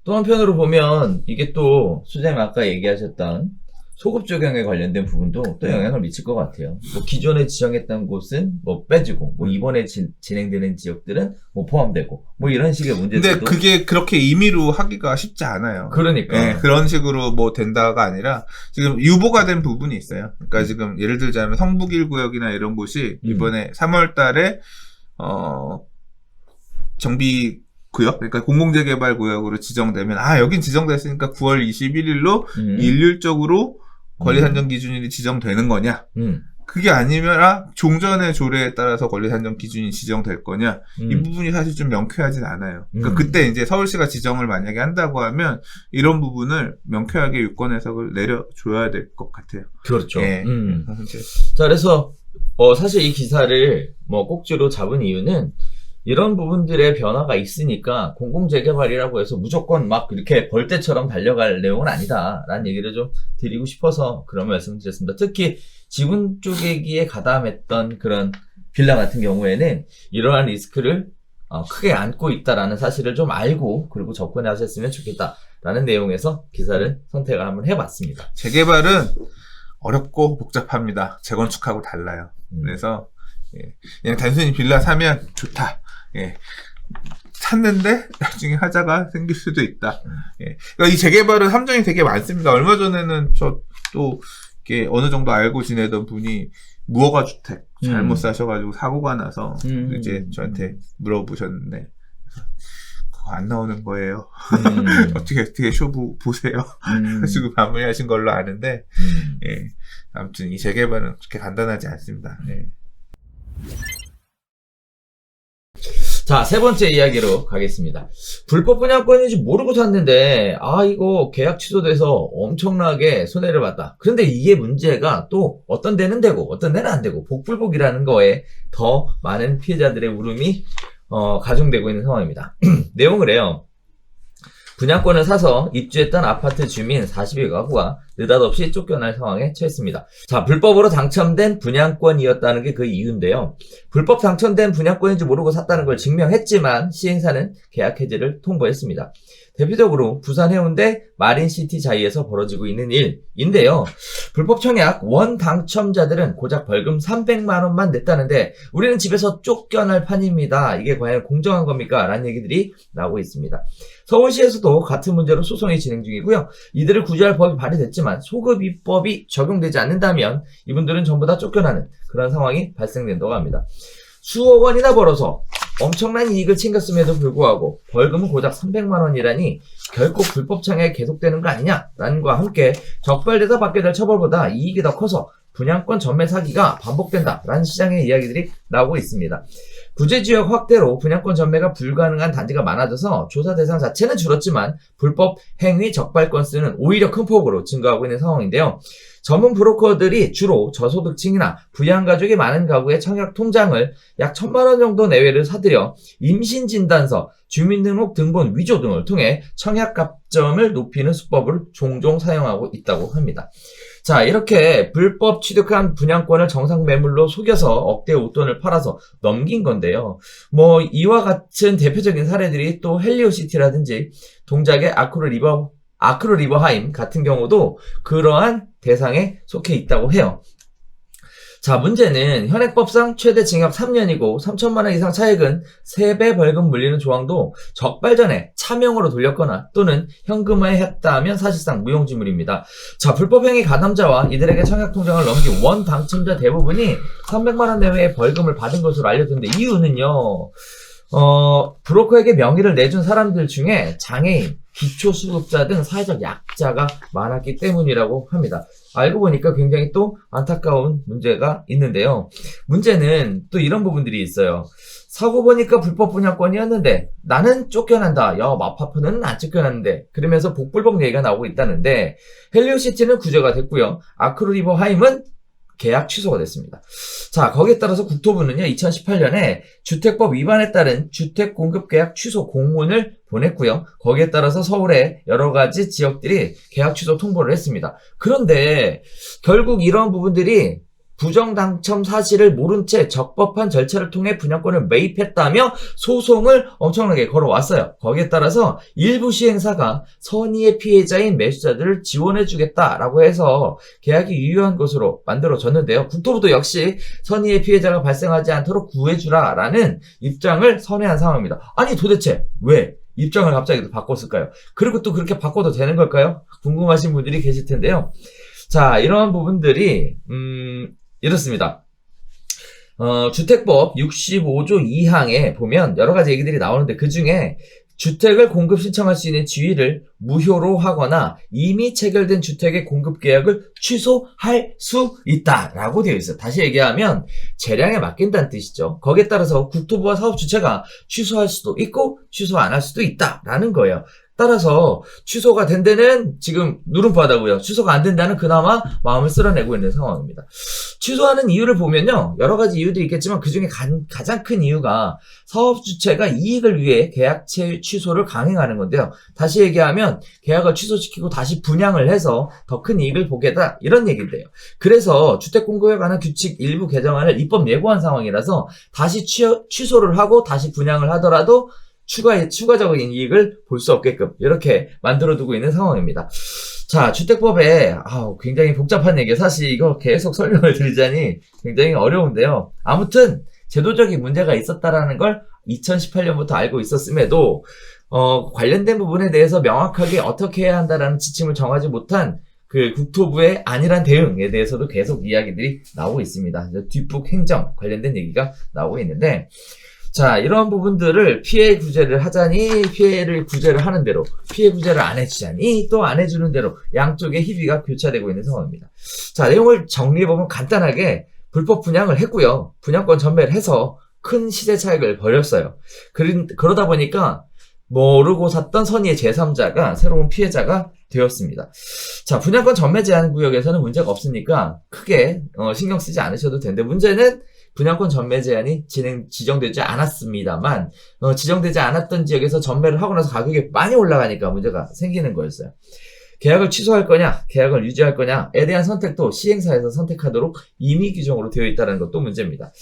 또 한편으로 보면 이게 또 수장님 아까 얘기하셨던 소급 적용에 관련된 부분도 또 영향을 미칠 것 같아요. 뭐 기존에 지정했던 곳은 뭐 빼주고, 뭐 이번에 진행되는 지역들은 뭐 포함되고, 뭐 이런 식의 문제들도. 근데 그게 그렇게 임의로 하기가 쉽지 않아요. 그러니까. 예, 그런 식으로 뭐 된다가 아니라 지금 유보가 된 부분이 있어요. 그러니까 지금 예를 들자면 성북 1구역이나 이런 곳이 이번에 3월 달에 정비 구역, 그러니까 공공재개발 구역으로 지정되면 여긴 지정됐으니까 9월 21일로 일률적으로 권리 산정 기준이 지정되는 거냐? 그게 아니면 종전의 조례에 따라서 권리 산정 기준이 지정될 거냐? 이 부분이 사실 좀 명쾌하진 않아요. 그러니까 그때 이제 서울시가 지정을 만약에 한다고 하면 이런 부분을 명쾌하게 유권 해석을 내려줘야 될 것 같아요. 그렇죠. 예. 자, 그래서 사실 이 기사를 뭐 꼭지로 잡은 이유는 이런 부분들의 변화가 있으니까 공공재개발이라고 해서 무조건 막 이렇게 벌떼처럼 달려갈 내용은 아니다라는 얘기를 좀 드리고 싶어서 그런 말씀을 드렸습니다. 특히 지분 쪼개기에 가담했던 그런 빌라 같은 경우에는 이러한 리스크를 크게 안고 있다라는 사실을 좀 알고 그리고 접근해 하셨으면 좋겠다라는 내용에서 기사를 선택을 한번 해봤습니다. 재개발은 어렵고 복잡합니다. 재건축하고 달라요. 그래서 그냥 단순히 빌라 사면 좋다. 예. 샀는데 나중에 하자가 생길 수도 있다. 예. 그러니까 이 재개발은 함정이 되게 많습니다. 얼마 전에는 저 또 이렇게 어느 정도 알고 지내던 분이 무허가 주택 잘못 사셔가지고 사고가 나서 이제 저한테 물어보셨는데 그거 안 나오는 거예요. 어떻게 쇼부 보세요. 지금 마무리하신 걸로 아는데 예. 아무튼 이 재개발은 그렇게 간단하지 않습니다. 예. 자, 세 번째 이야기로 가겠습니다. 불법 분양권인지 모르고 샀는데, 이거 계약 취소돼서 엄청나게 손해를 봤다. 그런데 이게 문제가 또 어떤 데는 되고, 어떤 데는 안 되고, 복불복이라는 거에 더 많은 피해자들의 울음이, 가중되고 있는 상황입니다. 내용을 해요. 분양권을 사서 입주했던 아파트 주민 40여 가구가 느닷없이 쫓겨날 상황에 처했습니다. 자, 불법으로 당첨된 분양권이었다는 게 그 이유인데요. 불법 당첨된 분양권인지 모르고 샀다는 걸 증명했지만 시행사는 계약 해지를 통보했습니다. 대표적으로 부산 해운대 마린시티 자이에서 벌어지고 있는 일인데요. 불법 청약 원 당첨자들은 고작 벌금 300만 원만 냈다는데 우리는 집에서 쫓겨날 판입니다. 이게 과연 공정한 겁니까? 라는 얘기들이 나오고 있습니다. 서울시에서도 같은 문제로 소송이 진행 중이고요. 이들을 구제할 법이 발의됐지만 소급 입법이 적용되지 않는다면 이분들은 전부 다 쫓겨나는 그런 상황이 발생된다고 합니다. 수억 원이나 벌어서 엄청난 이익을 챙겼음에도 불구하고 벌금은 고작 300만 원이라니 결코 불법 청약이 계속되는 거 아니냐라는 것과 함께 적발돼서 받게 될 처벌보다 이익이 더 커서 분양권 전매 사기가 반복된다라는 시장의 이야기들이 나오고 있습니다. 구제지역 확대로 분양권 전매가 불가능한 단지가 많아져서 조사 대상 자체는 줄었지만 불법 행위 적발 건수는 오히려 큰 폭으로 증가하고 있는 상황인데요. 전문 브로커들이 주로 저소득층이나 부양가족이 많은 가구의 청약 통장을 약 1,000만 원 정도 내외를 사들여 임신진단서, 주민등록 등본 위조 등을 통해 청약 갑점을 높이는 수법을 종종 사용하고 있다고 합니다. 자, 이렇게 불법 취득한 분양권을 정상 매물로 속여서 억대 웃돈을 팔아서 넘긴 건데요. 뭐 이와 같은 대표적인 사례들이 또 헬리오시티라든지 동작의 아크로리버하임 같은 경우도 그러한 대상에 속해 있다고 해요. 자, 문제는 현행법상 최대 징역 3년이고 3천만 원 이상 차액은 3배 벌금 물리는 조항도 적발 전에 차명으로 돌렸거나 또는 현금화했다면 사실상 무용지물입니다. 자, 불법행위 가담자와 이들에게 청약통장을 넘긴 원 당첨자 대부분이 300만 원 내외의 벌금을 받은 것으로 알려졌는데 이유는요. 브로커에게 명의를 내준 사람들 중에 장애인, 기초수급자 등 사회적 약자가 많았기 때문이라고 합니다. 알고 보니까 굉장히 또 안타까운 문제가 있는데요. 문제는 또 이런 부분들이 있어요. 사고 보니까 불법 분양권이었는데 나는 쫓겨난다. 야, 마파프는 안 쫓겨났는데. 그러면서 복불복 얘기가 나오고 있다는데 헬리오시티는 구제가 됐고요. 아크로리버하임은 계약 취소가 됐습니다. 자, 거기에 따라서 국토부는요, 2018년에 주택법 위반에 따른 주택공급계약 취소 공문을 보냈고요. 거기에 따라서 서울의 여러 가지 지역들이 계약 취소 통보를 했습니다. 그런데 결국 이런 부분들이 부정 당첨 사실을 모른 채 적법한 절차를 통해 분양권을 매입했다며 소송을 엄청나게 걸어왔어요. 거기에 따라서 일부 시행사가 선의의 피해자인 매수자들을 지원해주겠다라고 해서 계약이 유효한 것으로 만들어졌는데요. 국토부도 역시 선의의 피해자가 발생하지 않도록 구해주라라는 입장을 선회한 상황입니다. 아니 도대체 왜 입장을 갑자기 또 바꿨을까요? 그리고 또 그렇게 바꿔도 되는 걸까요? 궁금하신 분들이 계실 텐데요. 자, 이런 부분들이 이렇습니다. 주택법 65조 2항에 보면 여러 가지 얘기들이 나오는데 그 중에 주택을 공급 신청할 수 있는 지위를 무효로 하거나 이미 체결된 주택의 공급 계약을 취소할 수 있다라고 되어 있어요. 다시 얘기하면 재량에 맡긴다는 뜻이죠. 거기에 따라서 국토부와 사업주체가 취소할 수도 있고 취소 안 할 수도 있다라는 거예요. 따라서 취소가 된 데는 지금 누름바다고요. 취소가 안 된다는 그나마 마음을 쓸어내고 있는 상황입니다. 취소하는 이유를 보면요. 여러 가지 이유도 있겠지만 그중에 가장 큰 이유가 사업 주체가 이익을 위해 계약 취소를 강행하는 건데요. 다시 얘기하면 계약을 취소시키고 다시 분양을 해서 더 큰 이익을 보겠다 이런 얘기인데요. 그래서 주택 공급에 관한 규칙 일부 개정안을 입법 예고한 상황이라서 다시 취소를 하고 다시 분양을 하더라도 추가적인 이익을 볼 수 없게끔 이렇게 만들어두고 있는 상황입니다. 자, 주택법에 굉장히 복잡한 얘기예요. 사실 이거 계속 설명을 드리자니 굉장히 어려운데요. 아무튼 제도적인 문제가 있었다라는 걸 2018년부터 알고 있었음에도 관련된 부분에 대해서 명확하게 어떻게 해야 한다라는 지침을 정하지 못한 그 국토부의 안일한 대응에 대해서도 계속 이야기들이 나오고 있습니다. 뒷북 행정 관련된 얘기가 나오고 있는데 자, 이런 부분들을 피해 구제를 하자니 피해를 구제를 하는 대로 피해 구제를 안 해주자니 또 안 해주는 대로 양쪽의 희비가 교차되고 있는 상황입니다. 자, 내용을 정리해보면 간단하게 불법 분양을 했고요. 분양권 전매를 해서 큰 시세 차익을 벌였어요. 그러다 보니까 모르고 샀던 선의의 제3자가 새로운 피해자가 되었습니다. 자, 분양권 전매 제한 구역에서는 문제가 없으니까 크게 신경 쓰지 않으셔도 되는데 문제는 분양권 전매 제한이 지정되지 않았습니다만 지정되지 않았던 지역에서 전매를 하고 나서 가격이 많이 올라가니까 문제가 생기는 거였어요. 계약을 취소할 거냐, 계약을 유지할 거냐에 대한 선택도 시행사에서 선택하도록 임의 규정으로 되어 있다는 것도 문제입니다.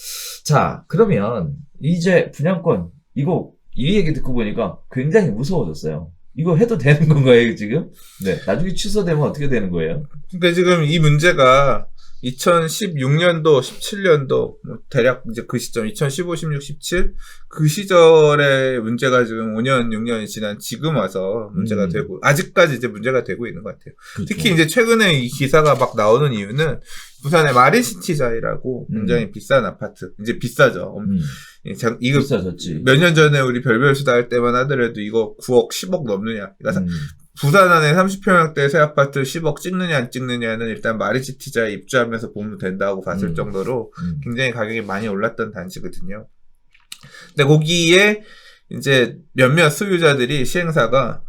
자, 그러면 이제 분양권 이 얘기 듣고 보니까 굉장히 무서워졌어요. 이거 해도 되는 건가요, 지금? 네. 나중에 취소되면 어떻게 되는 거예요? 근데 지금 이 문제가 2016년도, 17년도, 대략 이제 그 시점, 2015, 16, 17? 그 시절의 문제가 지금 5년, 6년이 지난 지금 와서 문제가 되고, 아직까지 이제 문제가 되고 있는 것 같아요. 그렇죠. 특히 이제 최근에 이 기사가 막 나오는 이유는 부산의 마린시티자이라고 굉장히 비싼 아파트, 이제 비싸죠. 이거 비싸졌지. 몇 년 전에 우리 별별 수다 할 때만 하더라도 이거 9억, 10억 넘느냐. 그러니까 부산 안에 30평형대 새 아파트 10억 찍느냐 안 찍느냐는 일단 마린시티자에 입주하면서 보면 된다고 봤을 정도로 굉장히 가격이 많이 올랐던 단지거든요. 근데 거기에 이제 몇몇 소유자들이 시행사가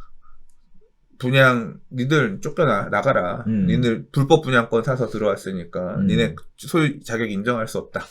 니들 나가라. 니들 불법 분양권 사서 들어왔으니까 니네 소유 자격 인정할 수 없다.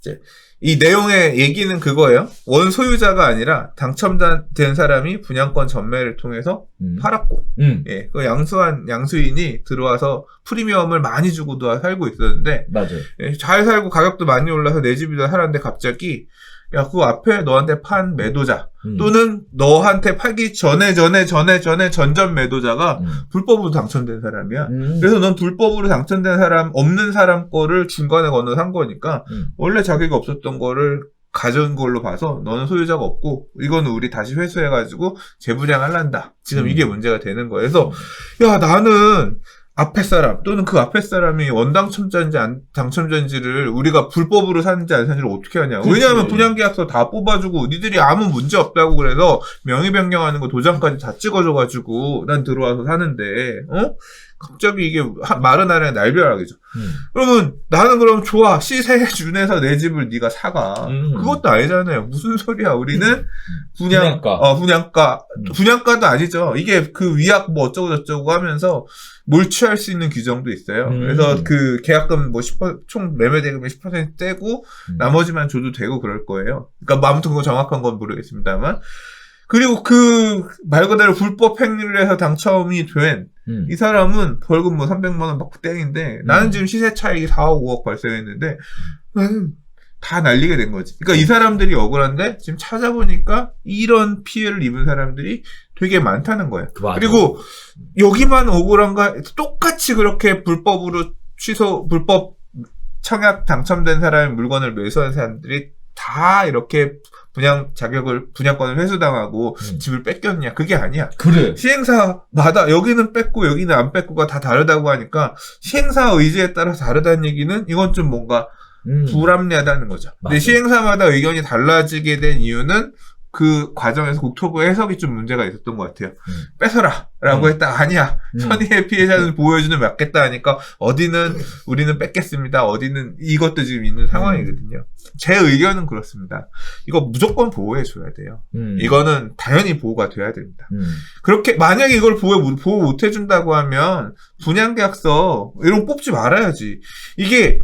이제 이 내용의 얘기는 그거예요. 원 소유자가 아니라 당첨된 사람이 분양권 전매를 통해서 팔았고, 예, 그 양수인이 들어와서 프리미엄을 많이 주고도 살고 있었는데, 맞아요. 예, 잘 살고 가격도 많이 올라서 내 집이다 살았는데 갑자기 그 앞에 너한테 판 매도자 또는 너한테 팔기 전전 매도자가 불법으로 당첨된 사람이야. 그래서 넌 불법으로 당첨된 사람 없는 사람 거를 중간에 건너 산 거니까 원래 자격이 없었던 거를 가져온 걸로 봐서 너는 소유자가 없고 이거는 우리 다시 회수해가지고 재분양할란다. 지금 이게 문제가 되는 거예요. 그래서 야 나는 앞에 사람 또는 그 앞에 사람이 원당첨자인지 당첨자인지를 우리가 불법으로 샀는지 안 샀는지를 어떻게 하냐. 그치. 왜냐하면 분양계약서 다 뽑아주고 니들이 아무 문제 없다고 그래서 명의 변경하는 거 도장까지 다 찍어줘가지고 난 들어와서 사는데 갑자기 이게 마른 하늘의 날벼락이죠. 그러면 나는 그럼 좋아. 시세에 준해서 내 집을 네가 사가. 그것도 아니잖아요. 무슨 소리야. 우리는 분양가도 아니죠. 이게 그 위약 뭐 어쩌고 저쩌고 하면서 몰취할 수 있는 규정도 있어요. 그래서 그 계약금 뭐 10%, 총 매매 대금의 10% 떼고 나머지만 줘도 되고 그럴 거예요. 그러니까 아무튼 그거 정확한 건 모르겠습니다만. 그리고 그 말 그대로 불법 행위를 해서 당첨이 된 이 사람은 벌금 뭐 300만 원 받고 땡인데 나는 지금 시세 차익이 4억 5억 발생했는데 나는 다 날리게 된 거지. 그러니까 이 사람들이 억울한데 지금 찾아보니까 이런 피해를 입은 사람들이 되게 많다는 거예요. 맞아. 그리고 여기만 억울한가? 똑같이 그렇게 불법 청약 당첨된 사람의 물건을 매수한 사람들이 다 이렇게 분양권을 회수당하고 집을 뺏겼냐? 그게 아니야. 그래. 시행사마다 여기는 뺏고 여기는 안 뺏고가 다 다르다고 하니까 시행사 의지에 따라 다르다는 얘기는 이건 좀 뭔가 불합리하다는 거죠. 맞아. 근데 시행사마다 의견이 달라지게 된 이유는 그 과정에서 국토부 해석이 좀 문제가 있었던 것 같아요. 뺏어라 라고 했다. 아니야. 선의의 피해자는 보호해주는 맞겠다 하니까 어디는 우리는 뺏겠습니다. 어디는 이것도 지금 있는 상황이거든요. 제 의견은 그렇습니다. 이거 무조건 보호해줘야 돼요. 이거는 당연히 보호가 돼야 됩니다. 그렇게 만약에 이걸 보호 못 해준다고 하면 분양계약서 이런 거 뽑지 말아야지. 이게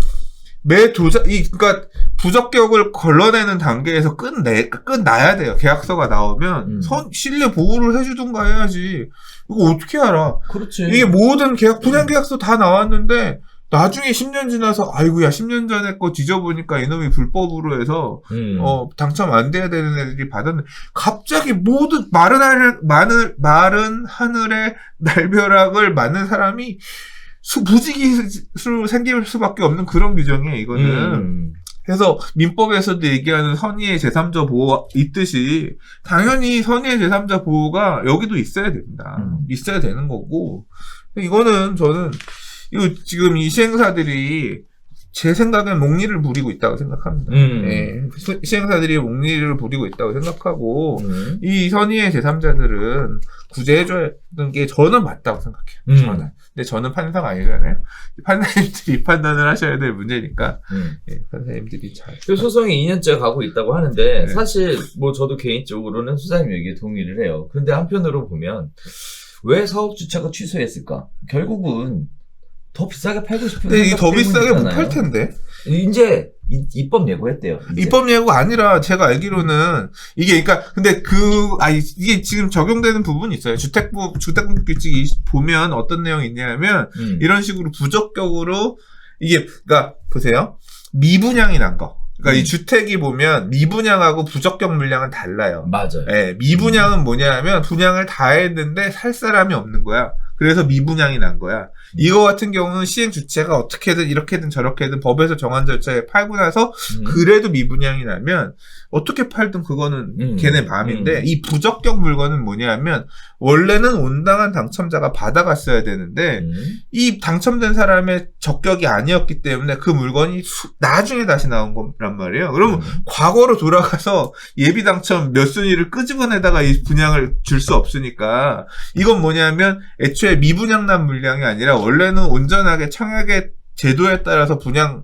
그러니까 부적격을 걸러내는 단계에서 끝나야 돼요. 계약서가 나오면 신뢰 보호를 해주든가 해야지. 이거 어떻게 알아? 그렇지. 이게 모든 분양계약서 다 나왔는데 나중에 10년 지나서 아이고야 10년 전에 거 뒤져보니까 이놈이 불법으로 해서 당첨 안 돼야 되는 애들이 받았는데 갑자기 모든 마른 하늘의 날벼락을 맞는 사람이 부지기수로 생길 수밖에 없는 그런 규정이에요, 이거는. 그래서 민법에서도 얘기하는 선의의 제3자 보호 있듯이 당연히 선의의 제3자 보호가 여기도 있어야 됩니다. 있어야 되는 거고. 이거는 저는 지금 이 시행사들이 제 생각엔 목리를 부리고 있다고 생각합니다. 예, 시행사들이 목리를 부리고 있다고 생각하고 이 선의의 제3자들은 구제해줘야 하는 게 저는 맞다고 생각해요. 저는. 근데 저는 판사가 아니잖아요. 판사님들이 판단을 하셔야 될 문제니까 예, 판사님들이 잘. 그 소송이 2년째 가고 있다고 하는데 사실 뭐 저도 개인적으로는 수사님 얘기에 동의를 해요. 근데 한편으로 보면 왜 사업 주체가 취소했을까? 결국은 더 비싸게 팔고 싶은 근데 이게 더 비싸게 못 팔 텐데. 이제 입법 예고했대요. 이제. 입법 예고가 아니라 제가 알기로는 이게 그러니까 근데 이게 지금 적용되는 부분이 있어요. 주택법 규칙이 보면 어떤 내용이 있냐면 이런 식으로 부적격으로 이게 그러니까 보세요. 미분양이 난 거. 그러니까 이 주택이 보면 미분양하고 부적격 물량은 달라요. 맞아요. 예, 미분양은 뭐냐면 분양을 다 했는데 살 사람이 없는 거야. 그래서 미분양이 난 거야. 이거 같은 경우는 시행 주체가 어떻게든 이렇게든 저렇게든 법에서 정한 절차에 팔고 나서 그래도 미분양이 나면 어떻게 팔든 그거는 걔네 마음인데 이 부적격 물건은 뭐냐면 원래는 온당한 당첨자가 받아갔어야 되는데 이 당첨된 사람의 적격이 아니었기 때문에 그 물건이 나중에 다시 나온 거란 말이에요. 그러면 과거로 돌아가서 예비 당첨 몇 순위를 끄집어내다가 이 분양을 줄 수 없으니까 이건 뭐냐면 애초에 미분양난 물량이 아니라 원래는 온전하게 청약의 제도에 따라서 분양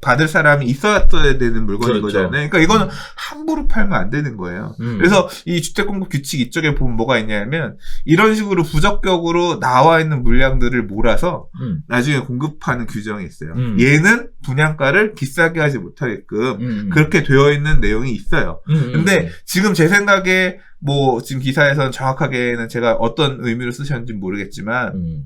받을 사람이 있어야 되는 물건인 그렇죠. 거잖아요. 그러니까 이거는 함부로 팔면 안 되는 거예요. 그래서 이 주택공급 규칙 이쪽에 보면 뭐가 있냐면 이런 식으로 부적격으로 나와 있는 물량들을 몰아서 나중에 공급하는 규정이 있어요. 얘는 분양가를 비싸게 하지 못하게끔 그렇게 되어 있는 내용이 있어요. 근데 지금 제 생각에 뭐 지금 기사에서는 정확하게는 제가 어떤 의미로 쓰셨는지 모르겠지만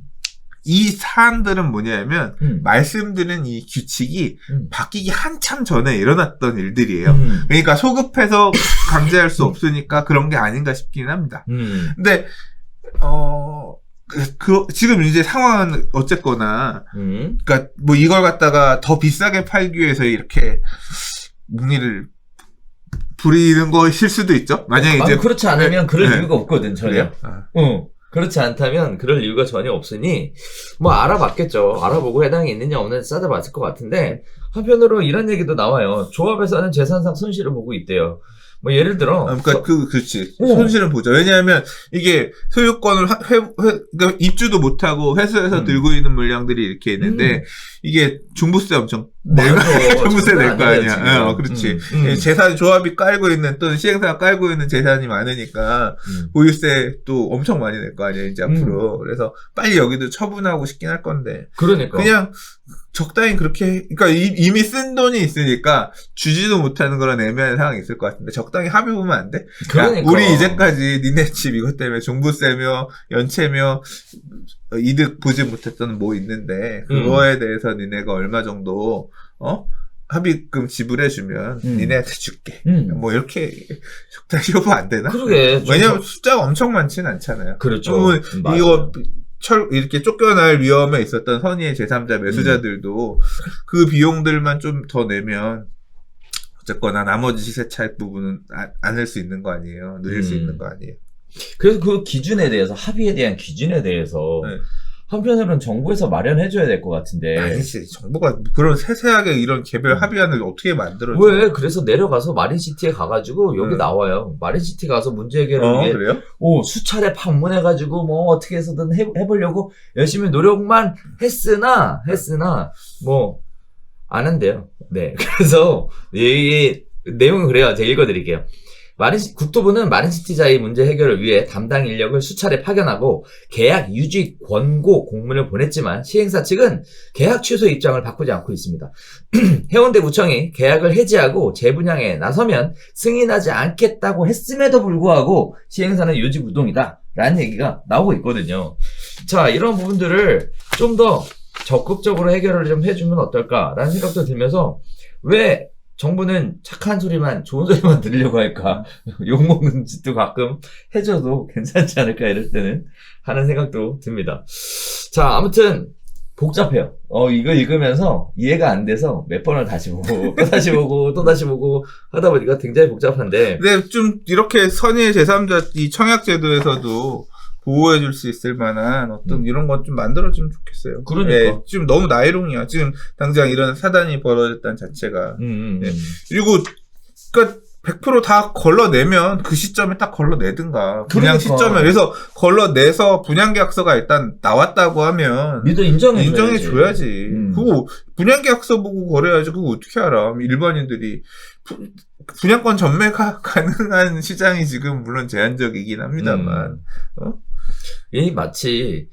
이 사안들은 뭐냐면 말씀드린 이 규칙이 바뀌기 한참 전에 일어났던 일들이에요. 그러니까 소급해서 강제할 수 없으니까 그런 게 아닌가 싶긴 합니다. 근데 지금 이제 상황은 어쨌거나 그러니까 뭐 이걸 갖다가 더 비싸게 팔기 위해서 이렇게 묵리를 부리는 것일 수도 있죠. 만약에 이제 그렇지 않으면 그럴 이유가 없거든 전혀. 그래요? 그렇지 않다면 그럴 이유가 전혀 없으니 뭐 알아봤겠죠. 알아보고 해당이 있느냐 없느냐 찾아봤을 것 같은데 한편으로 이런 얘기도 나와요. 조합에서는 재산상 손실을 보고 있대요. 뭐 예를 들어 그러니까 그렇지. 손실은 보죠. 왜냐하면 이게 소유권을 그러니까 입주도 못하고 회수해서 들고 있는 물량들이 이렇게 있는데 이게 종부세 엄청 종부세 낼 거 아니야. 그렇지. 재산 조합이 깔고 있는 또는 시행사가 깔고 있는 재산이 많으니까 보유세 또 엄청 많이 낼 거 아니야 이제 앞으로. 그래서 빨리 여기도 처분하고 싶긴 할 건데. 그러니까 그냥 적당히 그렇게, 그러니까 이미 쓴 돈이 있으니까 주지도 못하는 그런 애매한 상황이 있을 것 같은데 적당히 합의 보면 안 돼? 그러니까. 야, 우리 이제까지 니네 집 이것 때문에 종부세며 연체며 이득 보지 못했던 뭐 있는데 그거에 대해서 니네가 얼마 정도 합의금 지불해주면 니네한테 줄게. 뭐 이렇게 적당히 협의 안 되나? 그러게. 왜냐면 숫자가 엄청 많지는 않잖아요. 그렇죠. 이거 이렇게 쫓겨날 위험에 있었던 선의의 제3자 매수자들도 그 비용들만 좀 더 내면 어쨌거나 나머지 시세 차익 부분은 안 낼 수 있는 거 아니에요. 늘릴 수 있는 거 아니에요. 그래서 그 기준에 대해서 합의에 대한 기준에 대해서 한편으로는 정부에서 마련해줘야 될 것 같은데. 아니지. 정부가 그런 세세하게 이런 개별 합의안을 어떻게 만들어줘? 왜? 그래서 내려가서 마린시티에 가가지고 여기 나와요. 마린시티 가서 문제 해결을 위해 그래요? 수차례 방문해가지고 뭐 어떻게 해서든 해보려고 열심히 노력만 했으나 뭐 안 한대요. 네. 그래서 이 내용은 그래요. 제가 읽어드릴게요. 국토부는 마린시티자의 문제 해결을 위해 담당 인력을 수차례 파견하고 계약 유지 권고 공문을 보냈지만 시행사 측은 계약 취소 입장을 바꾸지 않고 있습니다. 해운대 구청이 계약을 해지하고 재분양에 나서면 승인하지 않겠다고 했음에도 불구하고 시행사는 유지부동이다 라는 얘기가 나오고 있거든요. 자, 이런 부분들을 좀 더 적극적으로 해결을 좀 해주면 어떨까라는 생각도 들면서 왜 정부는 착한 소리만, 좋은 소리만 들으려고 할까? 욕먹는 짓도 가끔 해줘도 괜찮지 않을까, 이럴 때는. 하는 생각도 듭니다. 자, 아무튼, 복잡해요. 이거 읽으면서 이해가 안 돼서 몇 번을 다시 보고, 또 다시 보고, 또 다시 보고 하다 보니까 굉장히 복잡한데. 근데 좀 이렇게 선의의 제3자 이 청약제도에서도 보호해줄 수 있을 만한 어떤 이런 것 좀 만들어주면 좋겠어요. 그러니까. 예, 지금 너무 나이롱이야. 지금 당장 이런 사단이 벌어졌다는 자체가. 예. 그리고, 그니까, 100% 다 걸러내면 그 시점에 딱 걸러내든가. 분양 시점에. 그래서 걸러내서 분양계약서가 일단 나왔다고 하면. 믿어 인정해줘야지. 그거 분양계약서 보고 거래해야지. 그거 어떻게 알아. 일반인들이. 분양권 전매가 가능한 시장이 지금 물론 제한적이긴 합니다만. 이 마치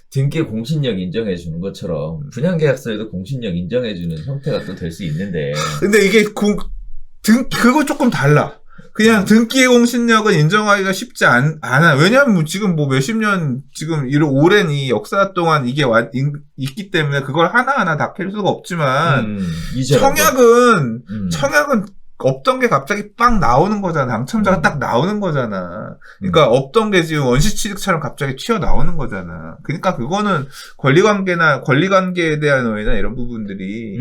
등기 공신력 인정해주는 것처럼 분양계약서에도 공신력 인정해주는 형태가 또 될 수 있는데. 근데 이게 그거 조금 달라. 그냥 등기의 공신력은 인정하기가 쉽지 않아. 왜냐면 지금 뭐 몇십 년, 지금 이런 오랜 이 역사 동안 이게 있기 때문에 그걸 하나하나 다 캘 수가 없지만, 청약은 없던 게 갑자기 빵 나오는 거잖아. 당첨자가 딱 나오는 거잖아. 그러니까 없던 게 지금 원시취득처럼 갑자기 튀어나오는 거잖아. 그러니까 그거는 권리관계에 대한 오해나 이런 부분들이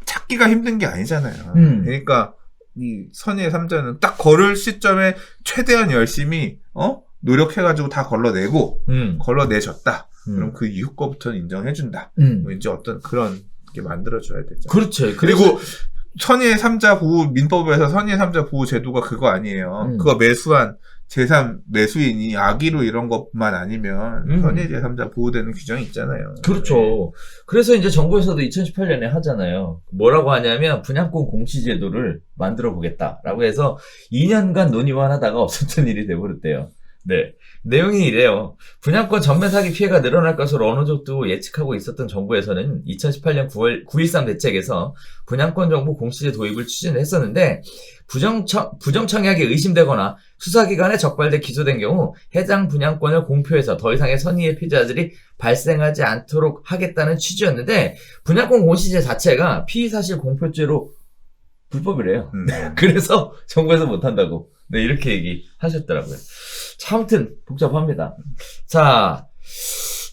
찾기가 힘든 게 아니잖아요. 그러니까 이 선의의 3자는 딱 걸을 시점에 최대한 열심히 노력해가지고 다 걸러내줬다. 그럼 그 이후 거부터는 인정해준다. 뭐 이제 어떤 그런 게 만들어줘야 되죠. 그렇죠. 그리고 선의의 3자 보호, 민법에서 선의의 3자 보호 제도가 그거 아니에요. 그거 매수한 제3 매수인이 악의로 이런 것만 아니면 선의의 제3자 보호되는 규정이 있잖아요. 그렇죠. 네. 그래서 이제 정부에서도 2018년에 하잖아요. 뭐라고 하냐면 분양권 공시제도를 만들어 보겠다라고 해서 2년간 논의만 하다가 없었던 일이 돼버렸대요. 네. 내용이 이래요. 분양권 전매 사기 피해가 늘어날 것으로 어느 정도 예측하고 있었던 정부에서는 2018년 9.13 대책에서 분양권 정보 공시제 도입을 추진을 했었는데 부정청약이 의심되거나 수사기관에 적발돼 기소된 경우 해당 분양권을 공표해서 더 이상의 선의의 피해자들이 발생하지 않도록 하겠다는 취지였는데 분양권 공시제 자체가 피의사실 공표죄로 불법이래요. 그래서 정부에서 못한다고. 네, 이렇게 얘기하셨더라고요. 자, 아무튼 복잡합니다. 자,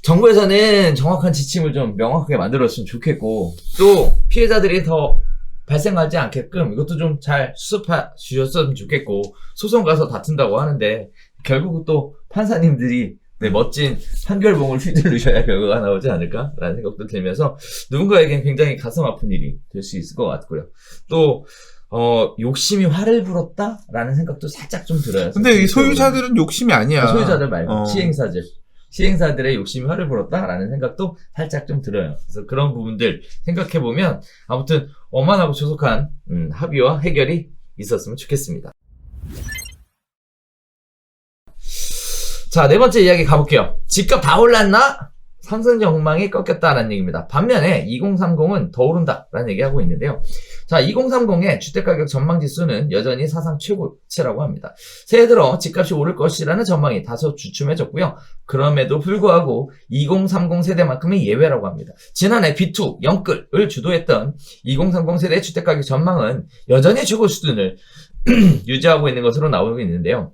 정부에서는 정확한 지침을 좀 명확하게 만들었으면 좋겠고 또 피해자들이 더 발생하지 않게끔 이것도 좀 잘 수습해 주셨으면 좋겠고 소송 가서 다툰다고 하는데 결국은 또 판사님들이 멋진 판결봉을 휘두르셔야 결과가 나오지 않을까라는 생각도 들면서 누군가에겐 굉장히 가슴 아픈 일이 될 수 있을 것 같고요. 또 욕심이 화를 불었다라는 생각도 살짝 좀 들어요. 근데 이 소유자들은 욕심이 아니야. 소유자들 말고 시행사들의 욕심이 화를 불었다라는 생각도 살짝 좀 들어요. 그래서 그런 부분들 생각해보면 아무튼 원만하고 조속한 합의와 해결이 있었으면 좋겠습니다. 자, 네 번째 이야기 가볼게요. 집값 다 올랐나? 상승 전망이 꺾였다라는 얘기입니다. 반면에 2030은 더 오른다라는 얘기하고 있는데요. 자, 2030의 주택가격 전망지수는 여전히 사상 최고치라고 합니다. 새해 들어 집값이 오를 것이라는 전망이 다소 주춤해졌고요. 그럼에도 불구하고 2030 세대만큼의 예외라고 합니다. 지난해 B2 영끌을 주도했던 2030 세대 주택가격 전망은 여전히 최고 수준을 유지하고 있는 것으로 나오고 있는데요.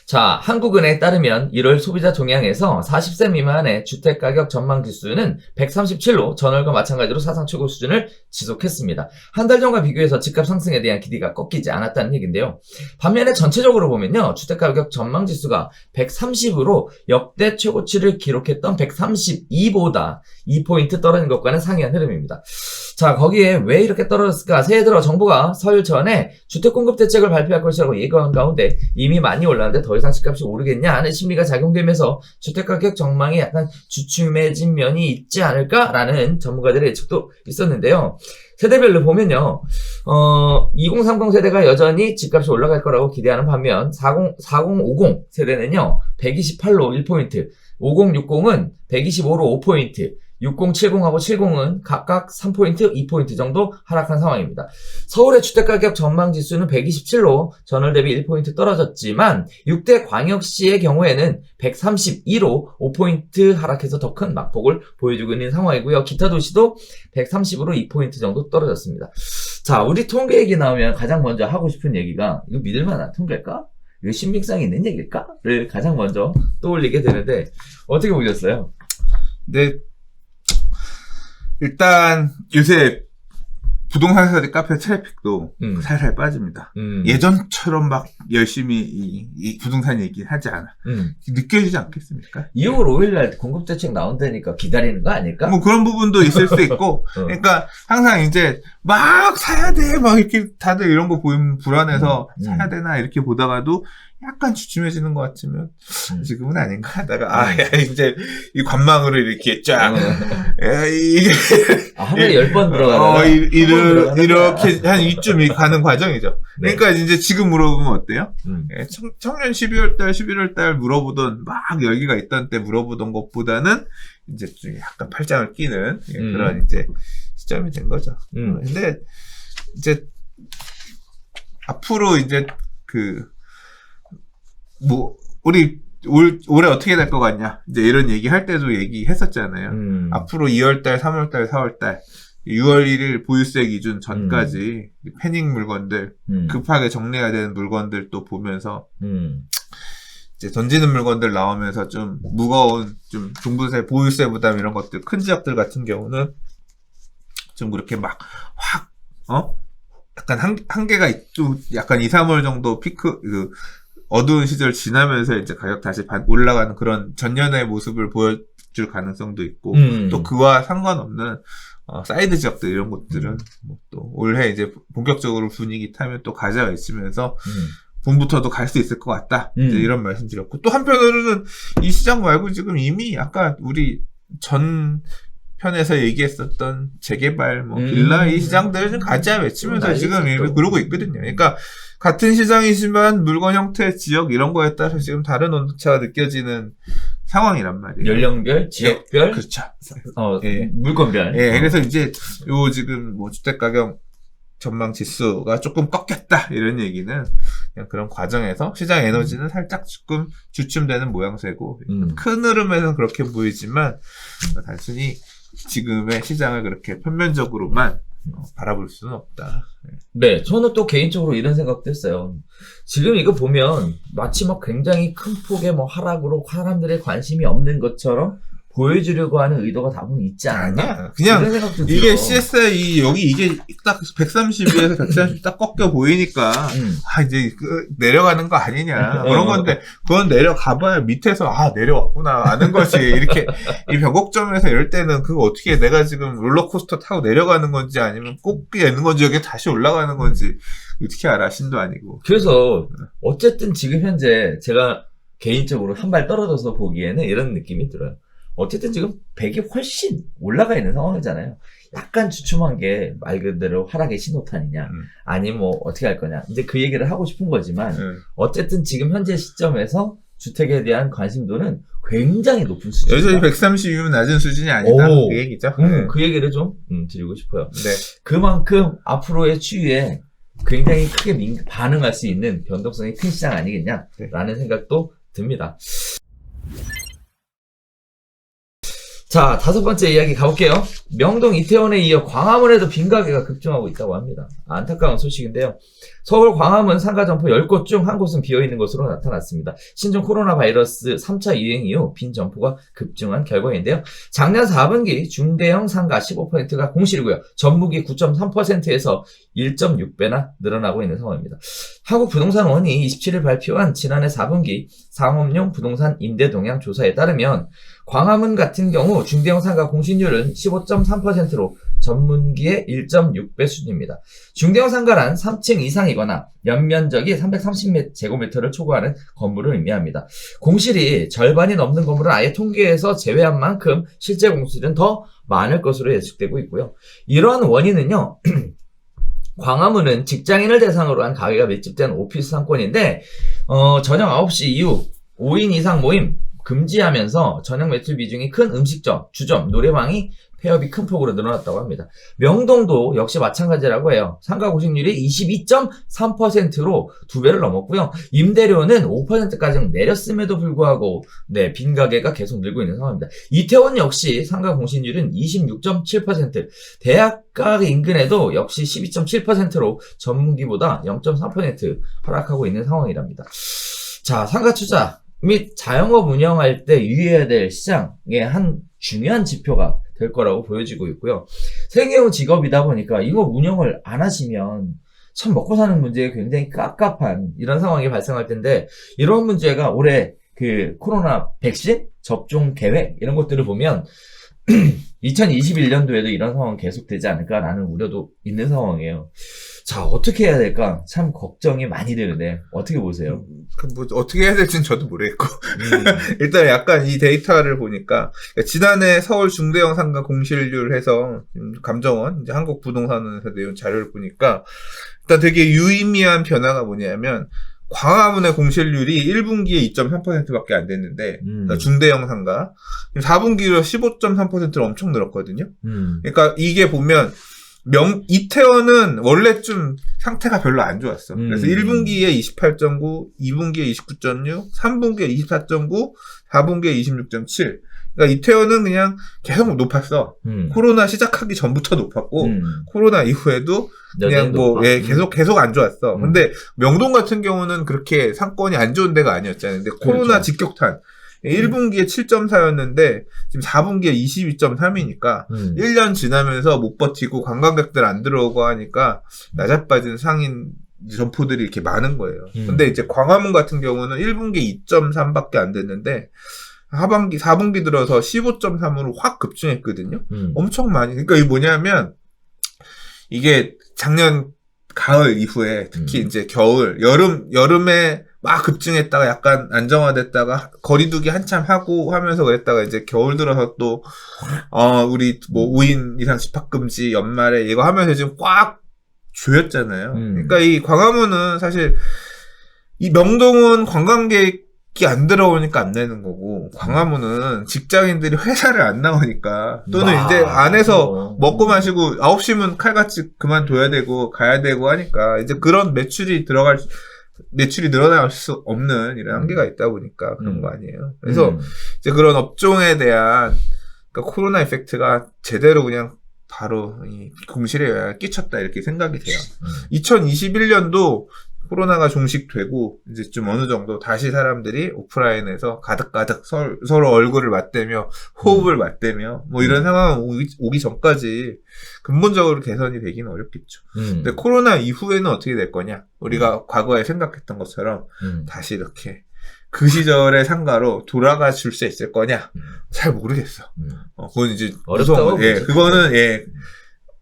자, 한국은행에 따르면 1월 소비자 동향에서 40세 미만의 주택가격 전망지수는 137로 전월과 마찬가지로 사상 최고 수준을 지속했습니다. 한 달 전과 비교해서 집값 상승에 대한 기대가 꺾이지 않았다는 얘기인데요. 반면에 전체적으로 보면요. 주택가격 전망지수가 130으로 역대 최고치를 기록했던 132보다 2포인트 떨어진 것과는 상이한 흐름입니다. 자, 거기에 왜 이렇게 떨어졌을까? 새해 들어 정부가 설 전에 주택공급 대책을 발표할 것이라고 예고한 가운데 이미 많이 올랐는데 더 이상 집값이 오르겠냐 하는 심리가 작용되면서 주택가격 전망이 약간 주춤해진 면이 있지 않을까라는 전문가들의 예측도 있었는데요. 세대별로 보면요. 2030 세대가 여전히 집값이 올라갈 거라고 기대하는 반면 4050 세대는요. 128로 1포인트, 5060은 125로 5포인트, 6070하고 70은 각각 3포인트, 2포인트 정도 하락한 상황입니다. 서울의 주택가격 전망지수는 127로 전월 대비 1포인트 떨어졌지만 6대 광역시의 경우에는 132로 5포인트 하락해서 더 큰 낙폭을 보여주고 있는 상황이고요. 기타 도시도 130으로 2포인트 정도 떨어졌습니다. 자, 우리 통계 얘기 나오면 가장 먼저 하고 싶은 얘기가 이거 믿을만한 통계일까? 이거 신빙성이 있는 얘기일까?를 가장 먼저 떠올리게 되는데 어떻게 보셨어요? 네. 일단 요새 부동산 사들 카페 트래픽도 살살 빠집니다. 예전처럼 막 열심히 이 부동산 얘기 하지 않아. 느껴지지 않겠습니까? 2월 5일날 공급대책 나온다니까 기다리는 거 아닐까? 뭐 그런 부분도 있을 수 있고, 그러니까 항상 이제 막 사야 돼, 막 이렇게 다들 이런 거 보이면 불안해서 사야 되나 이렇게 보다가도 약간 주춤해지는 것 같으면 지금은 아닌가 하다가 야 이제 이 관망으로 이렇게 쫙 이게 하루에 10번 들어가다가 이렇게 한 이쯤이 가는 과정이죠. 네. 그러니까 이제 지금 물어보면 어때요? 청년 11월달 물어보던 막 열기가 있던 때 물어보던 것보다는 이제 좀 약간 팔짱을 끼는 그런 이제 시점이 된 거죠. 근데 이제 앞으로 이제 우리 올해 어떻게 될 것 같냐 이제 이런 얘기 할 때도 얘기했었잖아요. 앞으로 2월달, 3월달, 4월달 6월 1일 보유세 기준 전까지 패닉 물건들 급하게 정리해야 되는 물건들 또 보면서 이제 던지는 물건들 나오면서 좀 무거운 좀 종부세 보유세 부담 이런 것들 큰 지역들 같은 경우는 좀 그렇게 막 확 약간 한계가 좀 약간 2, 3월 정도 피크 어두운 시절 지나면서 이제 가격 다시 올라가는 그런 전년의 모습을 보여줄 가능성도 있고, 또 그와 상관없는, 사이드 지역들 이런 것들은, 뭐 또 올해 이제 본격적으로 분위기 타면 또 가져가 있으면서, 봄부터도 갈 수 있을 것 같다. 이제 이런 말씀 드렸고, 또 한편으로는 이 시장 말고 지금 이미 아까 우리 전 편에서 얘기했었던 재개발, 빌라 이 시장들을 좀 가자 외치면서 지금 그러고 있거든요. 그러니까 같은 시장이지만 물건 형태, 지역 이런 거에 따라서 지금 다른 온도차가 느껴지는 상황이란 말이에요. 연령별, 지역별, 그렇죠. 물건별. 그래서 이제 요 지금 뭐 주택가격 전망 지수가 조금 꺾였다 이런 얘기는 그냥 그런 과정에서 시장 에너지는 살짝 조금 주춤되는 모양새고 큰 흐름에서는 그렇게 보이지만 단순히 지금의 시장을 그렇게 편면적으로만 바라볼 수는 없다. 네, 저는 또 개인적으로 이런 생각도 했어요. 지금 이거 보면 마치 막 굉장히 큰 폭의 뭐 하락으로 사람들의 관심이 없는 것처럼 보여주려고 하는 의도가 다분 있지 않나? 아니야. 그냥 이런 생각도 이게 들어. CSI 여기 이게 딱 132에서 130 딱 꺾여 보이니까 이제 내려가는 거 아니냐 그런 건데 그건 내려가봐야 밑에서 내려왔구나 아는 거지. 이렇게 이 변곡점에서 이럴 때는 그거 어떻게 내가 지금 롤러코스터 타고 내려가는 건지 아니면 꼭지에 있는 건지 여기 다시 올라가는 건지 어떻게 알아? 신도 아니고. 그래서 어쨌든 지금 현재 제가 개인적으로 한 발 떨어져서 보기에는 이런 느낌이 들어요. 어쨌든 지금 100이 훨씬 올라가 있는 상황이잖아요. 약간 주춤한 게 말 그대로 하락의 신호탄이냐, 아니면 뭐 어떻게 할 거냐. 이제 그 얘기를 하고 싶은 거지만, 어쨌든 지금 현재 시점에서 주택에 대한 관심도는 굉장히 높은 수준이다. 여전히 130이면 낮은 수준이 아니다. 그 얘기죠. 그 얘기를 좀 드리고 싶어요. 네. 그만큼 앞으로의 추이에 굉장히 크게 반응할 수 있는 변동성이 큰 시장 아니겠냐라는 생각도 듭니다. 자, 5번째 이야기 가볼게요. 명동 이태원에 이어 광화문에도 빈가게가 급증하고 있다고 합니다. 안타까운 소식인데요. 서울 광화문 상가 점포 10곳 중 한 곳은 비어있는 것으로 나타났습니다. 신종 코로나 바이러스 3차 유행 이후 빈 점포가 급증한 결과인데요. 작년 4분기 중대형 상가 15%가 공실이고요. 전분기 9.3%에서 1.6배나 늘어나고 있는 상황입니다. 한국부동산원이 27일 발표한 지난해 4분기 상업용 부동산 임대 동향 조사에 따르면 광화문 같은 경우 중대형 상가 공실률은 15.3%로 전분기의 1.6배 수준입니다. 중대형 상가란 3층 이상이거나 연면적이 330제곱미터를 초과하는 건물을 의미합니다. 공실이 절반이 넘는 건물은 아예 통계에서 제외한 만큼 실제 공실은 더 많을 것으로 예측되고 있고요. 이러한 원인은요. 광화문은 직장인을 대상으로 한 가게가 밀집된 오피스 상권인데 저녁 9시 이후 5인 이상 모임 금지하면서 저녁 매출 비중이 큰 음식점, 주점, 노래방이 폐업이 큰 폭으로 늘어났다고 합니다. 명동도 역시 마찬가지라고 해요. 상가 공실률이 22.3%로 2배를 넘었고요. 임대료는 5%까지 내렸음에도 불구하고 빈 가게가 계속 늘고 있는 상황입니다. 이태원 역시 상가 공실률은 26.7%, 대학가 인근에도 역시 12.7%로 전분기보다 0.3% 하락하고 있는 상황이랍니다. 자, 상가 투자 및 자영업 운영할 때 유의해야 될 시장의 한 중요한 지표가 될 거라고 보여지고 있고요. 생계형 직업이다 보니까 이거 운영을 안 하시면 참 먹고 사는 문제에 굉장히 깝깝한 이런 상황이 발생할 텐데, 이런 문제가 올해 그 코로나 백신 접종 계획 이런 것들을 보면 2021년도에도 이런 상황은 계속되지 않을까라는 우려도 있는 상황이에요. 자, 어떻게 해야 될까? 참 걱정이 많이 되는데 어떻게 보세요? 뭐 어떻게 해야 될지는 저도 모르겠고 일단 약간 이 데이터를 보니까 지난해 서울 중대형 상가 공실률 해서 감정원 이제 한국부동산원에서 내용 자료를 보니까 일단 되게 유의미한 변화가 뭐냐면 광화문의 공실률이 1분기에 2.3%밖에 안 됐는데 그러니까 중대형 상가 4분기로 15.3%로 엄청 늘었거든요. 그러니까 이게 보면 이태원은 원래 좀 상태가 별로 안 좋았어. 그래서 1분기에 28.9, 2분기에 29.6, 3분기에 24.9, 4분기에 26.7. 그러니까 이태원은 그냥 계속 높았어. 코로나 시작하기 전부터 높았고, 코로나 이후에도 그냥 계속 안 좋았어. 근데 명동 같은 경우는 그렇게 상권이 안 좋은 데가 아니었잖아요. 근데 코로나 직격탄. 1분기에 7.4였는데 지금 4분기에 22.3이니까 1년 지나면서 못 버티고 관광객들 안 들어오고 하니까 낮아빠진 상인 점포들이 이렇게 많은 거예요. 근데 이제 광화문 같은 경우는 1분기에 2.3밖에 안 됐는데 하반기 4분기 들어서 15.3으로 확 급증했거든요. 엄청 많이. 그러니까 이게 뭐냐면 이게 작년 가을 이후에 특히 이제 겨울, 여름에 막 급증했다가 약간 안정화됐다가 거리두기 한참 하고 하면서 그랬다가 이제 겨울 들어서 또 우리 뭐 5인 이상 집합금지 연말에 이거 하면서 지금 꽉 조였잖아요. 그러니까 이 광화문은 사실 이 명동은 관광객이 안 들어오니까 안 내는 거고 광화문은 직장인들이 회사를 안 나오니까 또는 이제 안에서 먹고 마시고 9시면 칼같이 그만둬야 되고 가야 되고 하니까 이제 그런 매출이 늘어날 수 없는 이런 한계가 있다 보니까 그런 거 아니에요. 그래서 이제 그런 업종에 대한 그러니까 코로나 이펙트가 제대로 그냥 바로 이 공실에 영향을 끼쳤다 이렇게 생각이 돼요. 2021년도 코로나가 종식되고 이제 좀 어느 정도 다시 사람들이 오프라인에서 가득가득 서로 얼굴을 맞대며 호흡을 맞대며 뭐 이런 상황 오기 전까지 근본적으로 개선이 되기는 어렵겠죠. 근데 코로나 이후에는 어떻게 될 거냐? 우리가 과거에 생각했던 것처럼 다시 이렇게 그 시절의 상가로 돌아가 줄 수 있을 거냐? 잘 모르겠어. 그건 이제 어렵다고. 예, 그거는 예.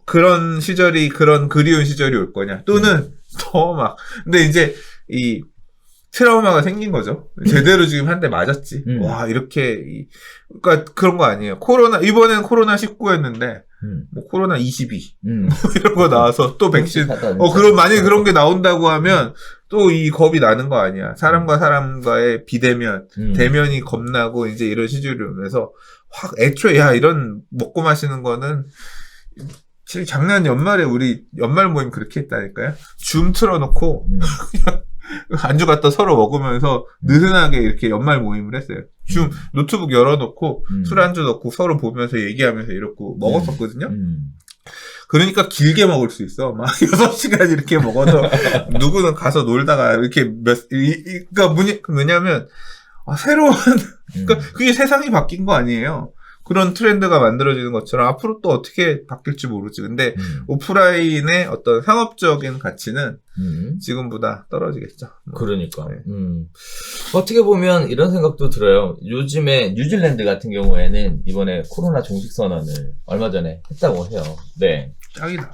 그런 시절이 그런 그리운 시절이 올 거냐? 또는 더 막 근데 이제 이 트라우마가 생긴 거죠. 제대로 지금 한 대 맞았지. 와 이렇게 그러니까 그런 거 아니에요. 이번엔 코로나 19였는데 뭐 코로나 22 이런 거 나와서 또 백신 그럼 만약에 그런 게 나온다고 하면 또 이 겁이 나는 거 아니야. 사람과 사람과의 비대면 대면이 겁나고 이제 이런 시절이 오면서 확 애초에 야 이런 먹고 마시는 거는 작년 연말에 우리 연말 모임 그렇게 했다니까요. 줌 틀어놓고 그냥 안주 갖다 서로 먹으면서 느슨하게 이렇게 연말 모임을 했어요. 줌 노트북 열어놓고 술 안주 넣고 서로 보면서 얘기하면서 이러고 먹었었거든요. 그러니까 길게 먹을 수 있어. 막 6시간 이렇게 먹어도 누구는 가서 놀다가 이렇게 그러니까 뭐냐면 새로운 그러니까 그게 세상이 바뀐 거 아니에요. 그런 트렌드가 만들어지는 것처럼 앞으로 또 어떻게 바뀔지 모르지. 근데 오프라인의 어떤 상업적인 가치는 지금보다 떨어지겠죠. 그러니까. 어떻게 보면 이런 생각도 들어요. 요즘에 뉴질랜드 같은 경우에는 이번에 코로나 종식 선언을 얼마 전에 했다고 해요. 네. 짱이다.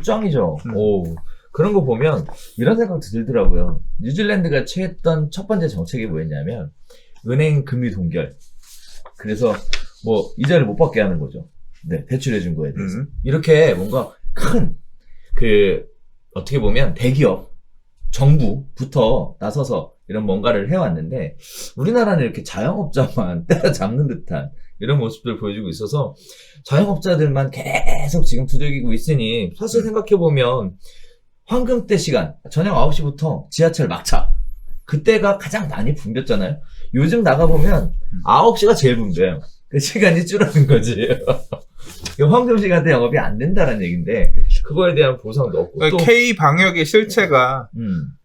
짱이죠. 오. 그런 거 보면 이런 생각도 들더라고요. 뉴질랜드가 취했던 첫 번째 정책이 뭐였냐면 은행 금리 동결. 그래서 뭐 이자를 못 받게 하는 거죠. 네, 대출해 준 거에 대해서. 이렇게 뭔가 큰 어떻게 보면 대기업, 정부부터 나서서 이런 뭔가를 해왔는데 우리나라는 이렇게 자영업자만 때려잡는 듯한 이런 모습들을 보여주고 있어서 자영업자들만 계속 지금 두들기고 있으니 사실 생각해보면 황금 때 시간, 저녁 9시부터 지하철 막차 그때가 가장 많이 붐볐잖아요. 요즘 나가보면 9시가 제일 붐벼요. 그 시간이 줄어든 거지. 황금 시간대 영업이 안 된다는 얘기인데 그거에 대한 보상도 없고 그러니까 또 K 방역의 실체가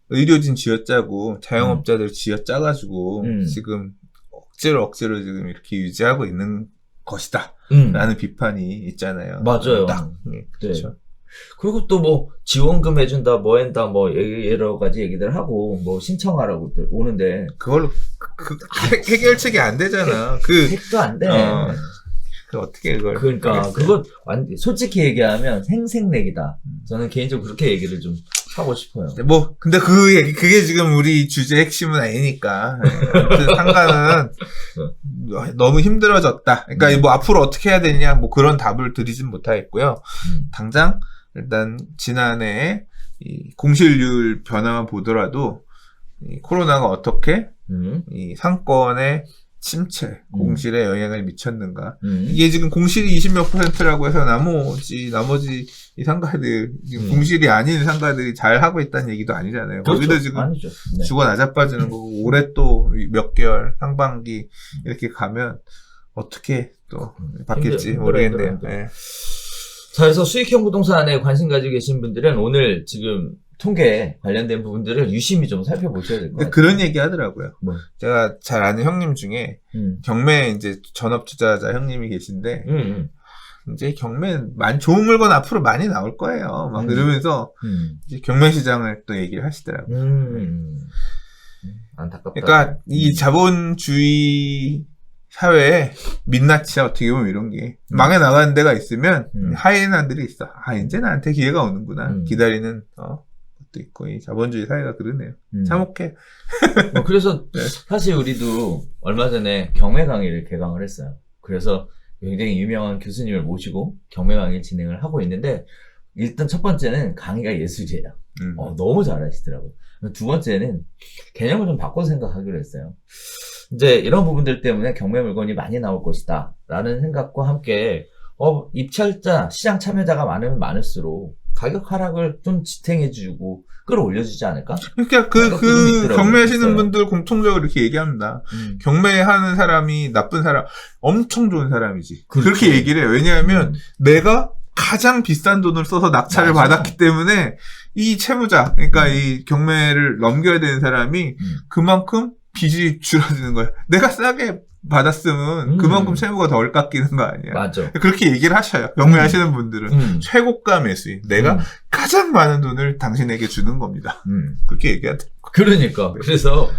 의료진 쥐어짜고 자영업자들 쥐어짜가지고 지금 억지로 지금 이렇게 유지하고 있는 것이다 라는 비판이 있잖아요. 맞아요. 딱 그렇죠. 네. 그리고 또 뭐 지원금 해준다 뭐 한다 뭐 여러 가지 얘기들 하고 뭐 신청하라고 오는데 그걸로 해결책이 안 되잖아. 택도 안 돼. 어떻게 그걸 그러니까 하겠어요? 그거 솔직히 얘기하면 생색내기다. 저는 개인적으로 그렇게 얘기를 좀 하고 싶어요. 뭐 근데 그게 지금 우리 주제 핵심은 아니니까. 아무튼 상가는 너무 힘들어졌다. 그러니까 뭐 앞으로 어떻게 해야 되냐 뭐 그런 답을 드리진 못하겠고요. 당장 일단 지난해 이 공실률 변화만 보더라도 이 코로나가 어떻게 이 상권의 침체, 공실에 영향을 미쳤는가. 이게 지금 공실이 20몇 %라고 해서 나머지 이 상가들, 공실이 아닌 상가들이 잘 하고 있다는 얘기도 아니잖아요. 그렇죠. 거기도 지금 아니죠. 네. 죽어 나자빠지는 거고, 올해 또 몇 개월, 상반기 이렇게 가면 어떻게 또 바뀔지 모르겠네요. 네. 자, 그래서 수익형 부동산에 관심 가지고 계신 분들은 오늘 지금 통계 관련된 부분들을 유심히 좀 살펴보셔야 될 것 같아요. 그런 얘기 하더라고요. 뭐. 제가 잘 아는 형님 중에 경매 이제 전업투자자 형님이 계신데 이제 경매 좋은 물건 앞으로 많이 나올 거예요. 막 이러면서 이제 경매 시장을 또 얘기를 하시더라고요. 안타깝다. 그러니까 이 자본주의 사회에 민낯이야 어떻게 보면 이런 게 망해 나가는 데가 있으면 하이에나들이 있어. 이제 나한테 기회가 오는구나. 기다리는 것도 있고 이 자본주의 사회가 그러네요. 참혹해. 뭐 그래서 사실 우리도 얼마 전에 경매 강의를 개강을 했어요. 그래서 굉장히 유명한 교수님을 모시고 경매 강의를 진행을 하고 있는데 일단 첫 번째는 강의가 예술이에요. 너무 잘하시더라고요. 두 번째는 개념을 좀 바꿔서 생각하기로 했어요. 이제 이런 부분들 때문에 경매 물건이 많이 나올 것이다 라는 생각과 함께 입찰자, 시장 참여자가 많으면 많을수록 가격 하락을 좀 지탱해주고 끌어올려주지 않을까? 그러니까 경매하시는 분들 공통적으로 이렇게 얘기합니다. 경매하는 사람이 나쁜 사람, 엄청 좋은 사람이지. 그렇죠. 그렇게 얘기를 해요. 왜냐하면 내가 가장 비싼 돈을 써서 낙찰을 받았기 때문에 이 채무자, 그러니까 이 경매를 넘겨야 되는 사람이 그만큼 빚이 줄어드는 거야. 내가 싸게 받았으면 그만큼 채무가 덜 깎이는 거 아니야. 맞아. 그렇게 얘기를 하셔요. 경매하시는 분들은. 최고가 매수인. 내가 가장 많은 돈을 당신에게 주는 겁니다. 그렇게 얘기하더라고요. 그러니까. 그래서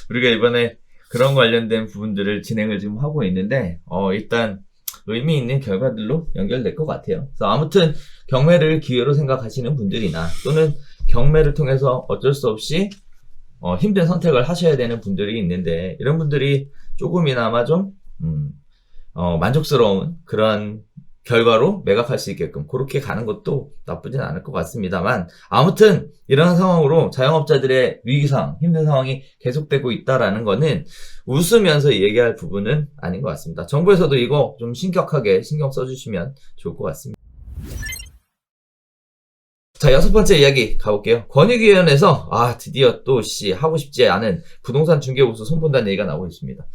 우리가 이번에 그런 관련된 부분들을 진행을 지금 하고 있는데, 일단 의미 있는 결과들로 연결될 것 같아요. 그래서 아무튼 경매를 기회로 생각하시는 분들이나 또는 경매를 통해서 어쩔 수 없이 힘든 선택을 하셔야 되는 분들이 있는데, 이런 분들이 조금이나마 좀 만족스러운 그런 결과로 매각할 수 있게끔 그렇게 가는 것도 나쁘진 않을 것 같습니다만, 아무튼 이런 상황으로 자영업자들의 위기상, 힘든 상황이 계속되고 있다라는 거는 웃으면서 얘기할 부분은 아닌 것 같습니다. 정부에서도 이거 좀 심각하게 신경 써주시면 좋을 것 같습니다. 자, 6번째 이야기 가볼게요. 권익위원회에서 드디어 또 하고 싶지 않은 부동산 중개보수 손본다는 얘기가 나오고 있습니다.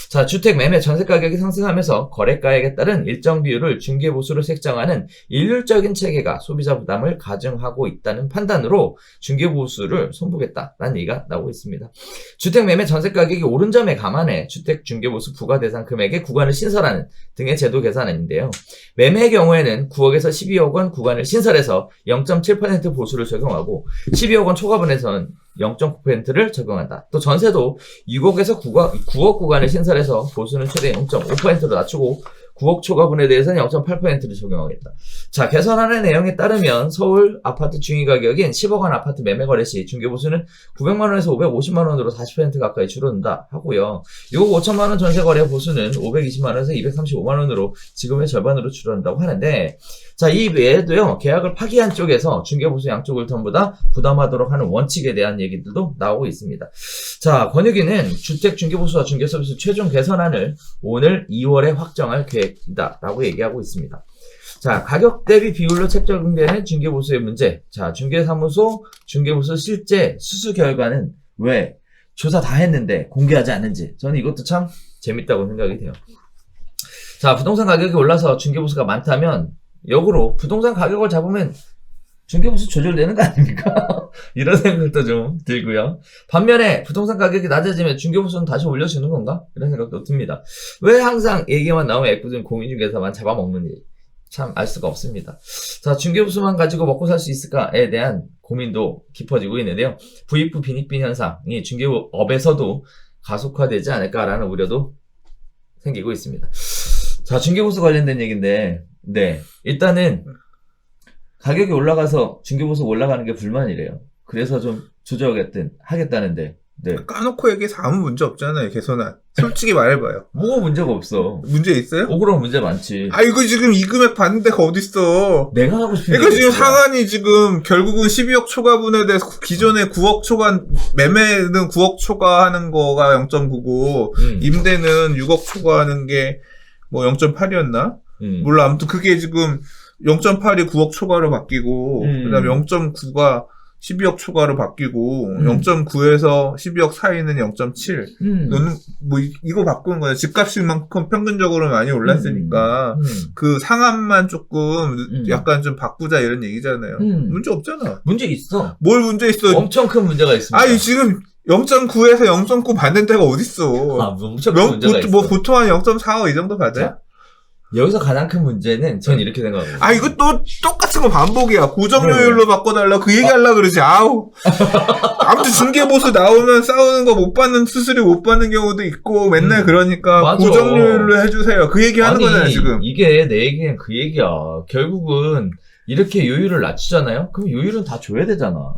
자, 주택 매매 전세 가격이 상승하면서 거래가액에 따른 일정 비율을 중개보수로 책정하는 일률적인 체계가 소비자 부담을 가중하고 있다는 판단으로 중개보수를 손보겠다라는 얘기가 나오고 있습니다. 주택 매매 전세 가격이 오른 점에 감안해 주택 중개보수 부과 대상 금액의 구간을 신설하는 등의 제도 계산인데요. 매매의 경우에는 9억에서 12억 원 구간을 신설해서 0.7% 보수를 적용하고 12억 원 초과분에서는 0.9%를 적용한다. 또 전세도 6억에서 9억 구간을 신설해서 보수는 최대 0.5%로 낮추고 9억 초과분에 대해서는 0.8%를 적용하겠다. 자, 개선안의 내용에 따르면 서울 아파트 중위 가격인 10억 원 아파트 매매 거래 시 중개보수는 900만 원에서 550만 원으로 40% 가까이 줄어든다 하고요. 6억 5천만 원 전세 거래 보수는 520만 원에서 235만 원으로 지금의 절반으로 줄어든다고 하는데, 자, 이 외에도요, 계약을 파기한 쪽에서 중개보수 양쪽을 전부 다 부담하도록 하는 원칙에 대한 얘기들도 나오고 있습니다. 자, 권익위는 주택 중개보수와 중개서비스 최종 개선안을 오늘 2월에 확정할 계획이다라고 얘기하고 있습니다. 자, 가격 대비 비율로 책정되는 중개보수의 문제. 자, 중개사무소 중개보수 실제 수수 결과는 왜 조사 다 했는데 공개하지 않는지, 저는 이것도 참 재밌다고 생각이 돼요. 자, 부동산 가격이 올라서 중개보수가 많다면 역으로 부동산 가격을 잡으면 중개보수 조절되는 거 아닙니까? 이런 생각도 좀 들고요. 반면에 부동산 가격이 낮아지면 중개보수는 다시 올려주는 건가? 이런 생각도 듭니다. 왜 항상 얘기만 나오면 애꿎은 공인중개사만 잡아먹는지 참 알 수가 없습니다. 자, 중개보수만 가지고 먹고 살 수 있을까에 대한 고민도 깊어지고 있는데요. 부익부 빈익빈 현상이 중개업에서도 가속화되지 않을까라는 우려도 생기고 있습니다. 자, 중개보수 관련된 얘기인데, 네, 일단은 가격이 올라가서 중개보수가 올라가는 게 불만이래요. 그래서 좀 조정하겠다는데, 네. 까놓고 얘기해서 아무 문제 없잖아요, 개선안. 솔직히 말해봐요. 뭐가 문제가 없어. 문제 있어요? 억울한 문제 많지. 이거 지금 이 금액 받는 데가 어딨어. 내가 하고 싶은 이거 지금 상한이 지금 결국은 12억 초과분에 대해서 기존에 9억 초과, 매매는 9억 초과하는 거가 0.9고, 임대는 6억 초과하는 게 뭐 0.8이었나? 몰라. 아무튼 그게 지금 0.8이 9억 초과로 바뀌고, 그 다음에 0.9가 12억 초과로 바뀌고, 0.9에서 12억 사이는 0.7. 너는 뭐 이거 바꾸는 거야. 집값이만큼 평균적으로 많이 올랐으니까 그 상한만 조금 약간 좀 바꾸자 이런 얘기잖아요. 문제 없잖아. 문제 있어. 뭘 문제 있어? 엄청 큰 문제가 있습니다. 지금 0.9에서 0.9 받는 데가 어딨어. 엄청 큰 문제가 있어. 뭐 보통 한 0.45 이 정도 받아요? 자, 여기서 가장 큰 문제는 전 이렇게 생각합니다. 이거 또 똑같은 거 반복이야. 고정료율로 바꿔달라 그 얘기 하려고 그러지. 아무튼 중개보수 나오면 싸우는 거 못 받는, 수수료 못 받는 경우도 있고 맨날 그러니까 맞아. 고정료율로 해주세요. 그 얘기 하는 거잖아요, 지금. 이게 내 얘기는 그 얘기야. 결국은 이렇게 요율을 낮추잖아요? 그럼 요율은 다 줘야 되잖아.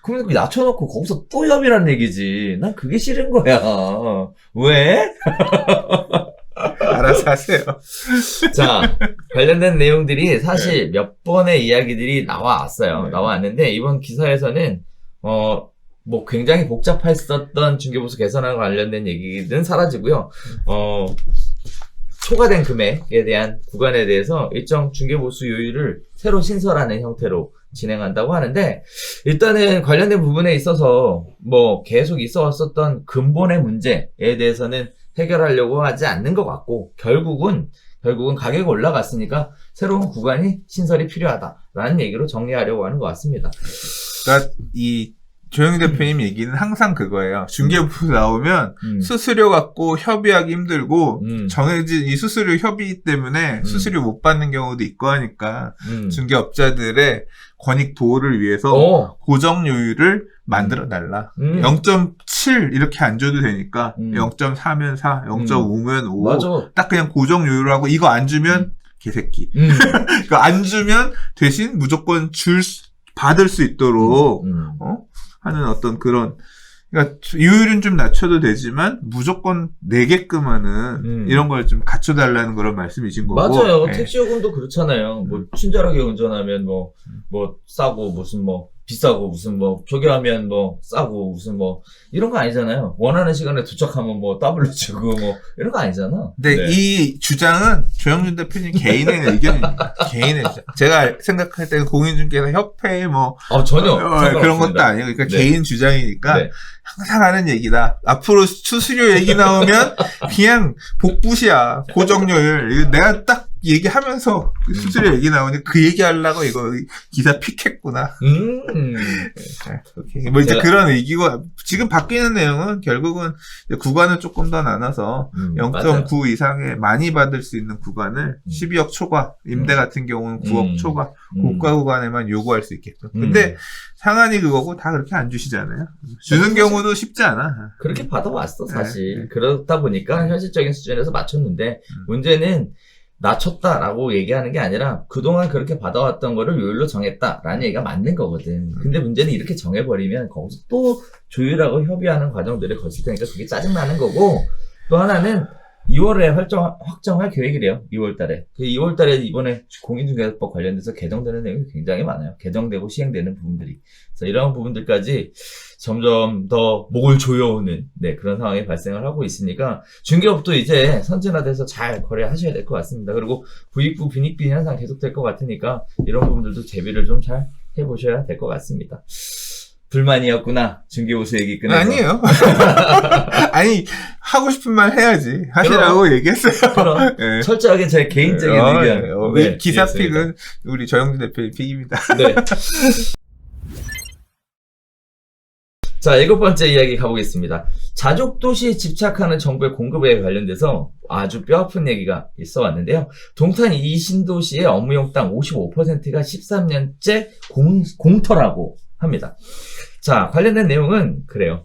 그럼 낮춰놓고 거기서 또 협의라는 얘기지. 난 그게 싫은 거야. 왜? 알아서 하세요. 자, 관련된 내용들이 사실 몇 번의 이야기들이 나와왔어요. 나왔는데, 이번 기사에서는, 뭐 굉장히 복잡했었던 중개보수 개선과 관련된 얘기는 사라지고요. 초과된 금액에 대한 구간에 대해서 일정 중개보수 요율을 새로 신설하는 형태로 진행한다고 하는데, 일단은 관련된 부분에 있어서 뭐 계속 있어 왔었던 근본의 문제에 대해서는 해결하려고 하지 않는 것 같고, 결국은 결국은 가격이 올라갔으니까 새로운 구간이 신설이 필요하다라는 얘기로 정리하려고 하는 것 같습니다. 그러니까 이 조영희 대표님 얘기는 항상 그거예요. 중개부에서 나오면 수수료 갖고 협의하기 힘들고 정해진 이 수수료 협의 때문에 수수료 못 받는 경우도 있고 하니까 중개업자들의 권익 보호를 위해서 고정료율을 만들어 달라. 0.7 이렇게 안 줘도 되니까 0.4면 4, 0.5면 5. 맞아. 딱 그냥 고정료율 하고 이거 안 주면 개새끼. 이거 안 주면 대신 무조건 받을 수 있도록 하는 어떤 그런, 그러니까 요율은 좀 낮춰도 되지만 무조건 내게끔 하는 이런 걸 좀 갖춰달라는 그런 말씀이신 거고. 맞아요. 네. 택시 요금도 그렇잖아요. 뭐 친절하게 운전하면 뭐 싸고 무슨 뭐 비싸고 무슨 뭐 조교하면 뭐 싸고 무슨 뭐 이런 거 아니잖아요. 원하는 시간에 도착하면 뭐 더블로 주고 뭐 이런 거 아니잖아. 근데 네. 이 주장은 조영준 대표님 개인의 의견입니다. 개인의 의견. 제가 생각할 때는 공인중개사 협회 뭐 전혀 그런 것도 아니에요. 그러니까 네. 개인 주장이니까 네. 항상 하는 얘기다. 앞으로 수수료 얘기 나오면 그냥 복붙이야. 고정료율. 이거 내가 딱 얘기하면서 수수료 얘기 나오니 그 얘기하려고 이거 기사 픽했구나. 뭐 이제 그런 얘기고, 지금 바뀌는 내용은 결국은 구간을 조금 더 나눠서 0.9 이상의 많이 받을 수 있는 구간을 12억 초과, 임대 같은 경우는 9억 초과, 고가 구간에만 요구할 수 있게끔. 근데 상한이 그거고 다 그렇게 안 주시잖아요. 주는 경우도 쉽지 않아. 그렇게 받아왔어, 사실. 네. 그렇다 보니까 현실적인 수준에서 맞췄는데, 문제는 낮췄다라고 얘기하는 게 아니라 그동안 그렇게 받아왔던 거를 요율로 정했다라는 얘기가 맞는 거거든. 근데 문제는 이렇게 정해버리면 거기서 또 조율하고 협의하는 과정들을 거칠 테니까 그게 짜증나는 거고, 또 하나는 2월에 확정할 계획이래요. 2월 달에. 그 2월 달에 이번에 공인중개사법 관련돼서 개정되는 내용이 굉장히 많아요. 개정되고 시행되는 부분들이. 그래서 이런 부분들까지 점점 더 목을 조여오는 그런 상황이 발생을 하고 있으니까 중개업도 이제 선진화돼서 잘 거래하셔야 될 것 같습니다. 그리고 부익부 빈익빈 현상 계속될 것 같으니까 이런 부분들도 대비를 좀 잘 해보셔야 될 것 같습니다. 불만이었구나. 중개보수 얘기 끝내서. 아니에요. 아니, 하고 싶은 말 해야지. 하시라고 얘기했어요. 그럼 네. 철저하게 제 개인적인 의견. 이 기사 픽은 우리 조영준 대표의 픽입니다. 네. 자, 7번째 이야기 가보겠습니다. 자족도시에 집착하는 정부의 공급에 관련돼서 아주 뼈아픈 얘기가 있어 왔는데요. 동탄 이 신도시의 업무용 땅 55%가 13년째 공터라고 합니다. 자, 관련된 내용은 그래요.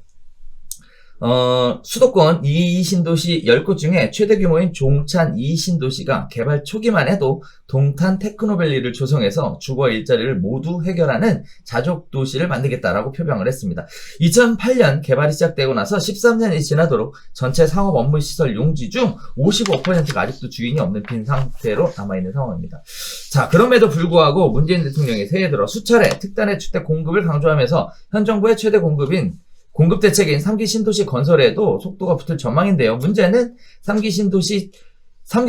수도권 2신도시 10곳 중에 최대 규모인 종찬 2신도시가 개발 초기만 해도 동탄 테크노밸리를 조성해서 주거 일자리를 모두 해결하는 자족도시를 만들겠다라고 표명을 했습니다. 2008년 개발이 시작되고 나서 13년이 지나도록 전체 상업 업무 시설 용지 중 55%가 아직도 주인이 없는 빈 상태로 남아있는 상황입니다. 자, 그럼에도 불구하고 문재인 대통령이 새해 들어 수차례 특단의 주택 공급을 강조하면서 현 정부의 최대 공급 대책인 3기 신도시 건설에도 속도가 붙을 전망인데요. 문제는 3기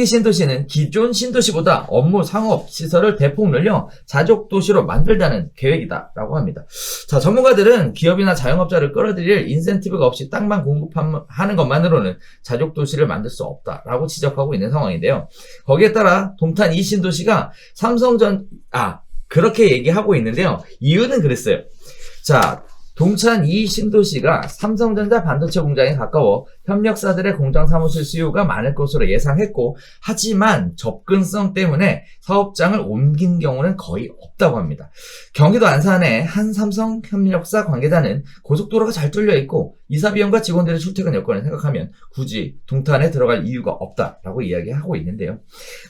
신도시는 기존 신도시보다 업무 상업 시설을 대폭 늘려 자족도시로 만들자는 계획이다라고 합니다. 자, 전문가들은 기업이나 자영업자를 끌어들일 인센티브가 없이 땅만 공급하는 것만으로는 자족도시를 만들 수 없다라고 지적하고 있는 상황인데요. 거기에 따라 동탄 이 신도시가 그렇게 얘기하고 있는데요. 이유는 그랬어요. 자, 동탄 이 신도시가 삼성전자 반도체 공장에 가까워 협력사들의 공장 사무실 수요가 많을 것으로 예상했고, 하지만 접근성 때문에 사업장을 옮긴 경우는 거의 없다고 합니다. 경기도 안산의 한 삼성 협력사 관계자는 고속도로가 잘 뚫려 있고 이사 비용과 직원들의 출퇴근 여건을 생각하면 굳이 동탄에 들어갈 이유가 없다라고 이야기하고 있는데요.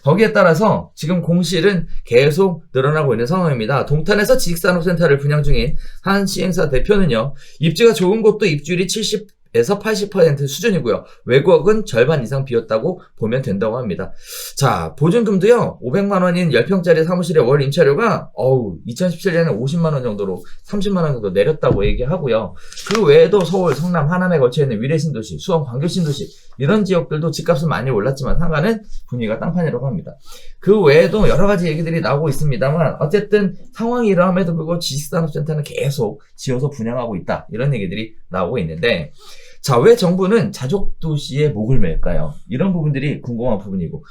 거기에 따라서 지금 공실은 계속 늘어나고 있는 상황입니다. 동탄에서 지식산업센터를 분양 중인 한 시행사 대표는요, 입지가 좋은 곳도 입주율이 70에서 80% 수준이고요. 외곽은 절반 이상 비었다고 보면 된다고 합니다. 자, 보증금도요, 500만 원인 10평짜리 사무실의 월 임차료가 2017년에 50만 원 정도로 30만 원 정도 내렸다고 얘기하고요. 그 외에도 서울, 성남, 하남에 걸쳐 있는 위례신도시, 수원, 광교신도시 이런 지역들도 집값은 많이 올랐지만 상가는 분위기가 땅판이라고 합니다. 그 외에도 여러 가지 얘기들이 나오고 있습니다만 어쨌든 상황이 이러함에도 불구하고 지식산업센터는 계속 지어서 분양하고 있다, 이런 얘기들이 나오고 있는데, 자, 왜 정부는 자족도시에 목을 맬까요? 이런 부분들이 궁금한 부분이고,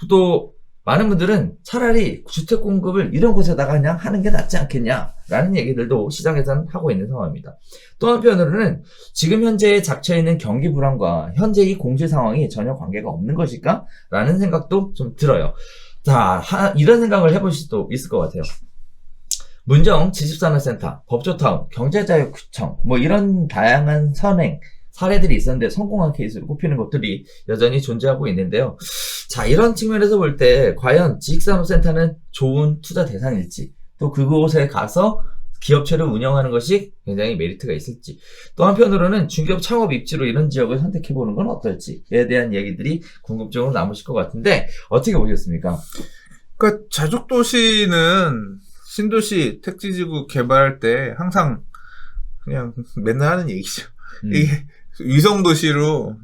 또 많은 분들은 차라리 주택 공급을 이런 곳에다가 그냥 하는 게 낫지 않겠냐라는 얘기들도 시장에서는 하고 있는 상황입니다. 또 한편으로는 지금 현재 작처있는 경기 불안과 현재 이 공시 상황이 전혀 관계가 없는 것일까? 라는 생각도 좀 들어요. 자, 이런 생각을 해보실 수도 있을 것 같아요. 문정 지식산업센터, 법조타운, 경제자유구청, 뭐 이런 다양한 선행, 사례들이 있었는데 성공한 케이스로 꼽히는 것들이 여전히 존재하고 있는데요. 자, 이런 측면에서 볼 때 과연 지식산업센터는 좋은 투자 대상일지, 또 그곳에 가서 기업체를 운영하는 것이 굉장히 메리트가 있을지, 또 한편으로는 중기업 창업 입지로 이런 지역을 선택해보는 건 어떨지에 대한 얘기들이 궁금증으로 남으실 것 같은데 어떻게 보셨습니까? 그러니까 자족도시는 신도시 택지지구 개발할 때 항상 그냥 맨날 하는 얘기죠. 이게 위성도시로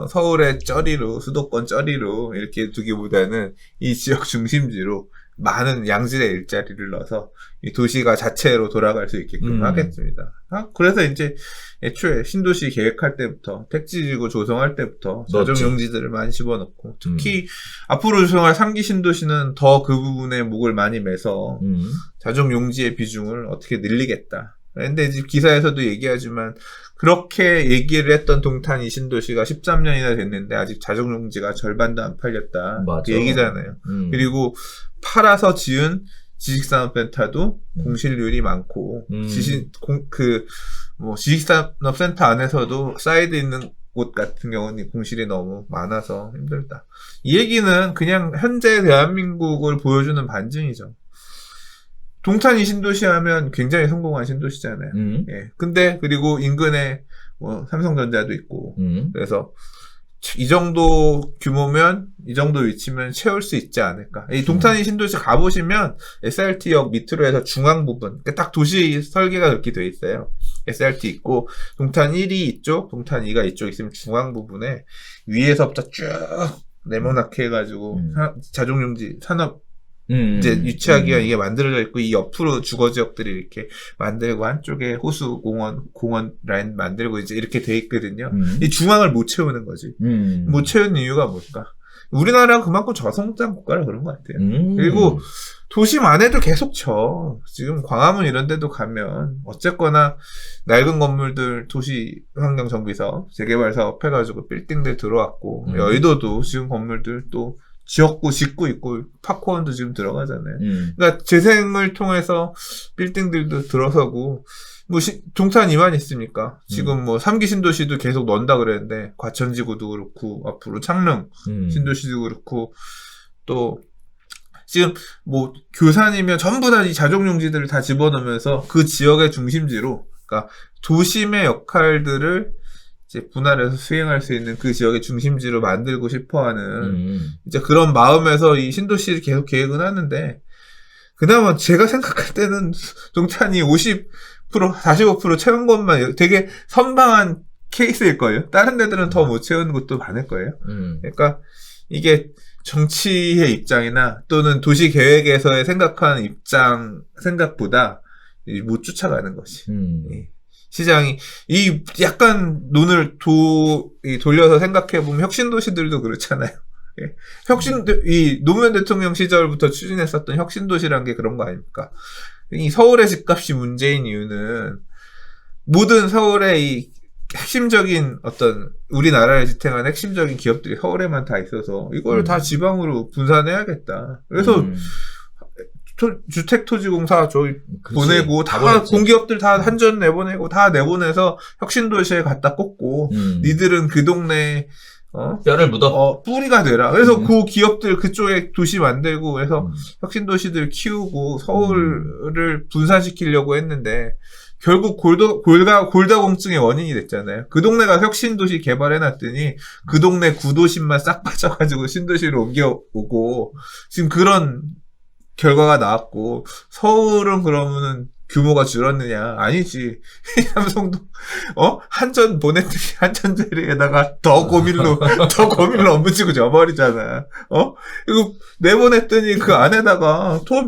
서울의 쩌리로 수도권 쩌리로 이렇게 두기보다는 이 지역 중심지로 많은 양질의 일자리를 넣어서 이 도시가 자체로 돌아갈 수 있게끔 하겠습니다. 그래서 이제 애초에 신도시 계획할 때부터 택지지구 조성할 때부터 자족용지들을 많이 집어넣고 특히 앞으로 조성할 3기 신도시는 더 그 부분에 목을 많이 매서 자족용지의 비중을 어떻게 늘리겠다. 근데 이제 기사에서도 얘기하지만 그렇게 얘기를 했던 동탄 이신도시가 13년이나 됐는데 아직 자족용지가 절반도 안 팔렸다. 맞아. 그 얘기잖아요. 그리고 팔아서 지은 지식산업센터도 공실률이 많고 지식산업센터 안에서도 사이드 있는 곳 같은 경우는 공실이 너무 많아서 힘들다. 이 얘기는 그냥 현재 대한민국을 보여주는 반증이죠. 동탄이 신도시 하면 굉장히 성공한 신도시잖아요. 예. 근데, 그리고 인근에 삼성전자도 있고, 그래서 이 정도 규모면, 이 정도 위치면 채울 수 있지 않을까. 이 동탄이 신도시 가보시면 SRT역 밑으로 해서 중앙 부분, 딱 도시 설계가 그렇게 돼 있어요. SRT 있고, 동탄 1이 이쪽, 동탄 2가 이쪽 있으면 중앙 부분에 위에서부터 쭉 네모나게 해가지고, 자족용지, 산업, 이제 유치하기가 이게 만들어져 있고 이 옆으로 주거 지역들이 이렇게 만들고 한쪽에 호수 공원 라인 만들고 이제 이렇게 돼 있거든요. 이 중앙을 못 채우는 거지. 못 채우는 이유가 뭘까? 우리나라가 그만큼 저성장 국가라 그런 것 같아요. 그리고 도심 안에도 계속 쳐. 지금 광화문 이런 데도 가면 어쨌거나 낡은 건물들 도시환경정비사업 재개발 사업 해가지고 빌딩들 들어왔고 여의도도 지금 건물들 또 지었고 짓고 있고 팝콘도 지금 들어가잖아요. 그러니까 재생을 통해서 빌딩들도 들어서고 뭐 동탄이만 있습니까? 지금 뭐 3기 신도시도 계속 넣는다 그랬는데 과천지구도 그렇고 앞으로 창릉 신도시도 그렇고 또 지금 뭐 교산이면 전부 다 이 자족용지들을 다 집어넣으면서 그 지역의 중심지로 그러니까 도심의 역할들을 이제 분할해서 수행할 수 있는 그 지역의 중심지로 만들고 싶어하는 이제 그런 마음에서 이 신도시를 계속 계획은 하는데 그나마 제가 생각할 때는 동탄이 50% 45% 채운 것만 되게 선방한 케이스일 거예요. 다른 데들은 더 못 채우는 것도 많을 거예요. 그러니까 이게 정치의 입장이나 또는 도시 계획에서의 생각하는 입장 생각보다 못 쫓아가는 것이. 시장이 이 약간 눈을 돌려서 생각해 보면 혁신도시들도 그렇잖아요. 예. 이 노무현 대통령 시절부터 추진했었던 혁신도시란 게 그런 거 아닙니까? 이 서울의 집값이 문제인 이유는 모든 서울의 이 핵심적인 어떤 우리나라를 지탱하는 핵심적인 기업들이 서울에만 다 있어서 이걸 다 지방으로 분산해야겠다. 그래서 주택토지공사 저희 보내고 다 공기업들 다 한전 내보내고 다 내보내서 혁신도시에 갖다 꽂고 니들은 그 동네 뼈를 묻어 뿌리가 되라. 그래서 그 기업들 그쪽에 도시 만들고 그래서 혁신도시들 키우고 서울을 분산시키려고 했는데 결국 골다공증의 원인이 됐잖아요. 그 동네가 혁신도시 개발해놨더니 그 동네 구도심만 싹 빠져가지고 신도시로 옮겨오고 지금 그런 결과가 나왔고 서울은 그러면은 규모가 줄었느냐? 아니지. 삼성도 한전 보냈더니 한전제리에다가 더 고밀로 업무지고 져버리잖아. 이거 내보냈더니 그 안에다가 더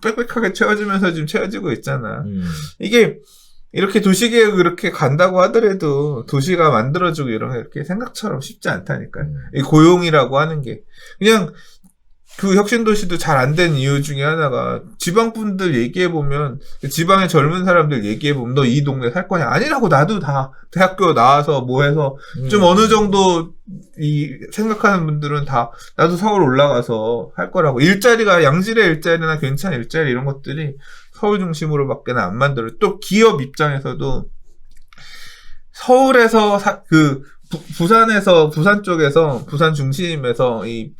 빽빽하게 채워지면서 지금 채워지고 있잖아. 이게 이렇게 도시계획 이렇게 간다고 하더라도 도시가 만들어지고 이런 게 이렇게 생각처럼 쉽지 않다니까요. 이 고용이라고 하는 게. 그냥 그 혁신도시도 잘 안 된 이유 중에 하나가 지방분들 얘기해보면 지방의 젊은 사람들 얘기해보면 너 이 동네 살 거냐? 아니라고 나도 다 대학교 나와서 뭐 해서 좀 어느 정도 이 생각하는 분들은 다 나도 서울 올라가서 할 거라고 일자리가 양질의 일자리나 괜찮은 일자리 이런 것들이 서울 중심으로밖에 안 만들어요. 또 기업 입장에서도 서울에서 부산에서 부산 쪽에서 부산 중심에서 이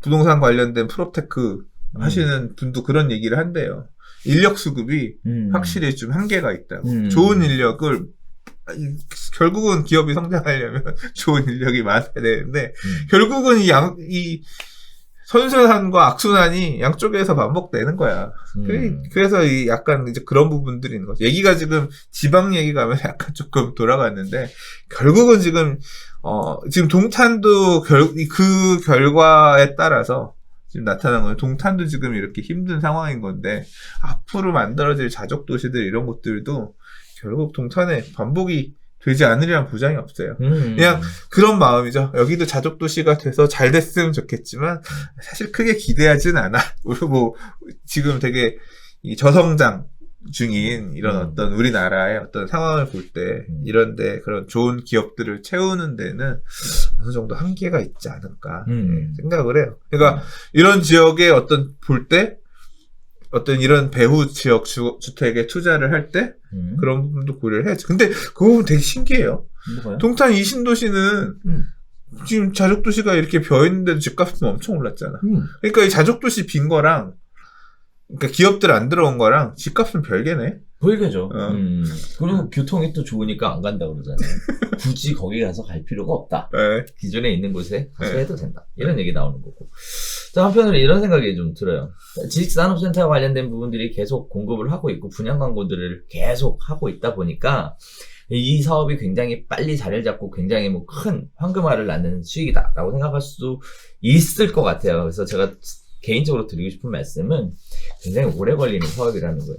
부동산 관련된 프로테크 하시는 분도 그런 얘기를 한대요. 인력 수급이 확실히 좀 한계가 있다고. 좋은 인력을 결국은 기업이 성장하려면 좋은 인력이 많아야 되는데 결국은 이 선순환과 악순환이 양쪽에서 반복되는 거야. 그래서 이 약간 이제 그런 부분들이 있는 거죠. 얘기가 지금 지방 얘기 가면 약간 조금 돌아갔는데 결국은 지금 동탄도 그 결과에 따라서 지금 나타난 거예요. 동탄도 지금 이렇게 힘든 상황인 건데 앞으로 만들어질 자족 도시들 이런 것들도 결국 동탄에 반복이 되지 않으리란 보장이 없어요. 그냥 그런 마음이죠. 여기도 자족 도시가 돼서 잘 됐으면 좋겠지만 사실 크게 기대하진 않아. 뭐 지금 되게 이 저성장 중인 이런 어떤 우리나라의 어떤 상황을 볼 때 이런데 그런 좋은 기업들을 채우는 데는 어느 정도 한계가 있지 않을까 생각을 해요. 그러니까 이런 지역에 볼 때 어떤 이런 배후 지역 주택에 투자를 할 때 그런 부분도 고려를 해야지. 근데 그 부분 되게 신기해요. 뭐가요? 동탄 이 신도시는 지금 자족도시가 이렇게 비어있는데도 집값은 엄청 올랐잖아. 그러니까 이 자족도시 빈 거랑 그러니까 기업들 안 들어온 거랑 집값은 별개네. 보이게죠. 그리고 교통이 또 좋으니까 안 간다 그러잖아요. 굳이 거기 가서 갈 필요가 없다. 네. 기존에 있는 곳에 가서 해도 된다. 이런 얘기 나오는 거고. 자, 한편으로 이런 생각이 좀 들어요. 지식산업센터와 관련된 부분들이 계속 공급을 하고 있고 분양 광고들을 계속 하고 있다 보니까 이 사업이 굉장히 빨리 자리를 잡고 굉장히 뭐 큰 황금알을 낳는 수익이다라고 생각할 수도 있을 것 같아요. 그래서 제가 개인적으로 드리고 싶은 말씀은 굉장히 오래 걸리는 사업이라는 거예요.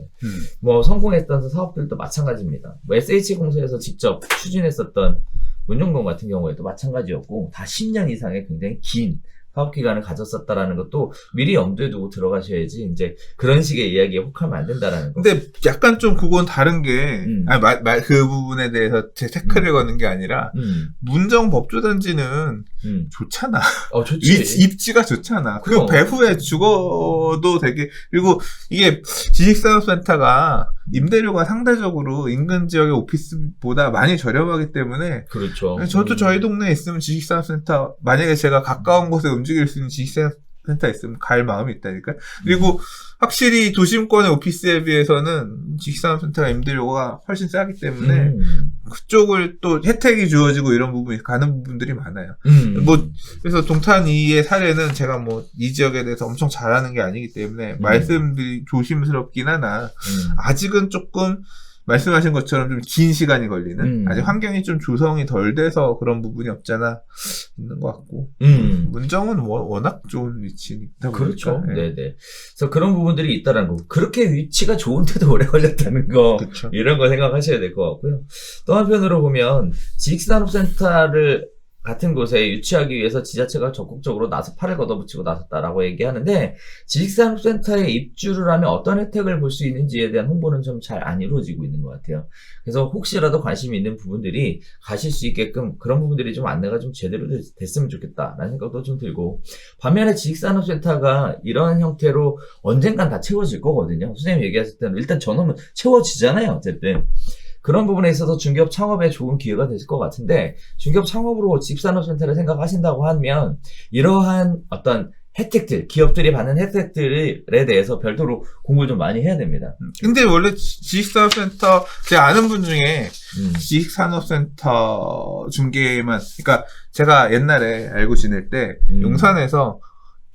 뭐 성공했던 사업들도 마찬가지입니다. 뭐 SH공사에서 직접 추진했었던 문용동 같은 경우에도 마찬가지였고 다 10년 이상의 굉장히 긴 사업 기간을 가졌었다라는 것도 미리 염두에 두고 들어가셔야지 이제 그런 식의 이야기에 혹하면 안 된다라는 거. 근데 약간 좀 그건 다른 게 그 부분에 대해서 제 태클을 거는 게 아니라 문정 법조단지는 좋잖아. 좋지. 입지가 좋잖아. 그리고 배후에 죽어도 되게 그리고 이게 지식산업센터가 임대료가 상대적으로 인근 지역의 오피스보다 많이 저렴하기 때문에 그렇죠. 저도 저희 동네에 있으면 지식산업센터 만약에 제가 가까운 곳에 움직일 수 있는 지식산업센터 있으면 갈 마음이 있다니까요. 그리고 확실히 도심권의 오피스에 비해서는 지식산업센터가 임대료가 훨씬 싸기 때문에 그쪽을 또 혜택이 주어지고 이런 부분이 가는 부분들이 많아요. 뭐 그래서 동탄이의 사례는 제가 뭐 이 지역에 대해서 엄청 잘하는 게 아니기 때문에 말씀드리 조심스럽긴 하나 아직은 조금 말씀하신 것처럼 좀 긴 시간이 걸리는 아직 환경이 좀 조성이 덜 돼서 그런 부분이 없잖아 있는 것 같고 문정은 워낙 좋은 위치니까 그렇죠. 네네. 그래서 그런 부분들이 있다라는 거. 그렇게 위치가 좋은데도 오래 걸렸다는 거. 그쵸. 이런 거 생각하셔야 될 것 같고요. 또 한편으로 보면 지식산업센터를 같은 곳에 유치하기 위해서 지자체가 적극적으로 팔을 걷어붙이고 나섰다라고 얘기하는데 지식산업센터에 입주를 하면 어떤 혜택을 볼 수 있는지에 대한 홍보는 좀 잘 안 이루어지고 있는 것 같아요. 그래서 혹시라도 관심이 있는 부분들이 가실 수 있게끔 그런 부분들이 좀 안내가 좀 제대로 됐으면 좋겠다라는 생각도 좀 들고 반면에 지식산업센터가 이런 형태로 언젠간 다 채워질 거거든요. 선생님 얘기하실 때는 일단 저놈은 채워지잖아요. 어쨌든. 그런 부분에 있어서 중개업 창업에 좋은 기회가 되실 것 같은데 중개업 창업으로 지식산업센터를 생각하신다고 하면 이러한 어떤 혜택들, 기업들이 받는 혜택들에 대해서 별도로 공부를 좀 많이 해야 됩니다. 근데 원래 지식산업센터 제가 아는 분 중에 지식산업센터 중개만 그러니까 제가 옛날에 알고 지낼 때 용산에서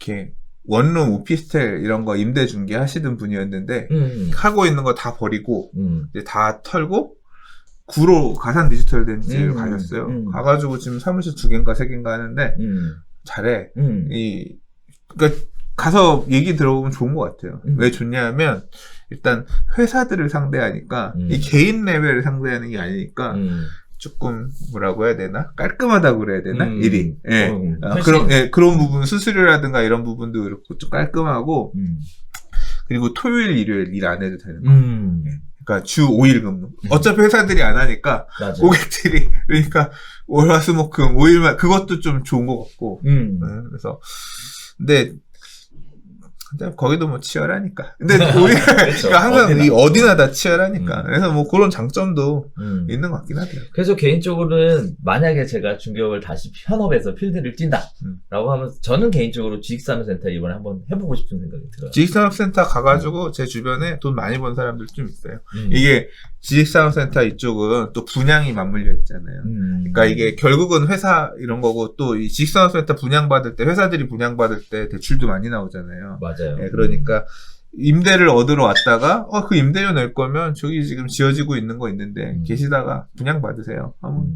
이렇게 원룸 오피스텔 이런 거 임대 중개 하시던 분이었는데 하고 있는 거 다 버리고 이제 다 털고 구로 가산 디지털 덴지를 가셨어요. 가가지고 지금 사무실 2개인가 3개인가 하는데 잘해. 그러니까 가서 얘기 들어보면 좋은 것 같아요. 음. 왜 좋냐면 일단 회사들을 상대하니까 이 개인 레벨을 상대하는 게 아니니까 조금 뭐라고 해야 되나 깔끔하다고 그래야 되나 일이 그런 부분 수수료라든가 이런 부분도 그렇고 좀 깔끔하고 그리고 토요일 일요일 일 안 해도 되는 거. 그러니까 주 5일 근무. 어차피 회사들이 안 하니까 맞아. 고객들이 그러니까 월화수목금 5일만 그것도 좀 좋은 것 같고. 그래서 근데 거기도 뭐 치열하니까. 근데 우리가 그렇죠. 그러니까 항상 어디나. 어디나 다 치열하니까. 그래서 뭐 그런 장점도 있는 것 같긴 하더라고요. 그래서 개인적으로는 만약에 제가 중개업을 다시 현업에서 필드를 뛴다라고 하면 저는 개인적으로 지식산업센터 이번에 한번 해보고 싶은 생각이 들어요. 지식산업센터 가가지고 제 주변에 돈 많이 번 사람들 좀 있어요. 이게 지식산업센터 이쪽은 또 분양이 맞물려 있잖아요. 그러니까 이게 결국은 회사 이런 거고 또 이 지식산업센터 분양받을 때 회사들이 분양받을 때 대출도 많이 나오잖아요. 맞아요. 네, 그러니까 임대를 얻으러 왔다가 그 임대료 낼 거면 저기 지금 지어지고 있는 거 있는데 계시다가 분양 받으세요. 하면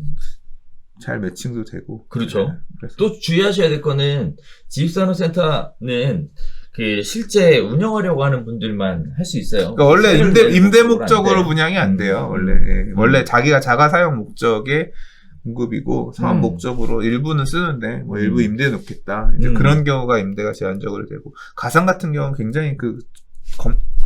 잘 매칭도 되고. 그렇죠. 네, 그래서. 또 주의하셔야 될 거는 지식산업센터는 그 실제 운영하려고 하는 분들만 할 수 있어요. 그러니까 원래 임대 목적으로 목적으로 안 돼. 분양이 안 돼요. 원래 예. 원래 자기가 자가 사용 목적의 공급이고 사업 목적으로 일부는 쓰는데 뭐 일부 임대 놓겠다. 이제 그런 경우가 임대가 제한적으로 되고 가상 같은 경우는 굉장히 그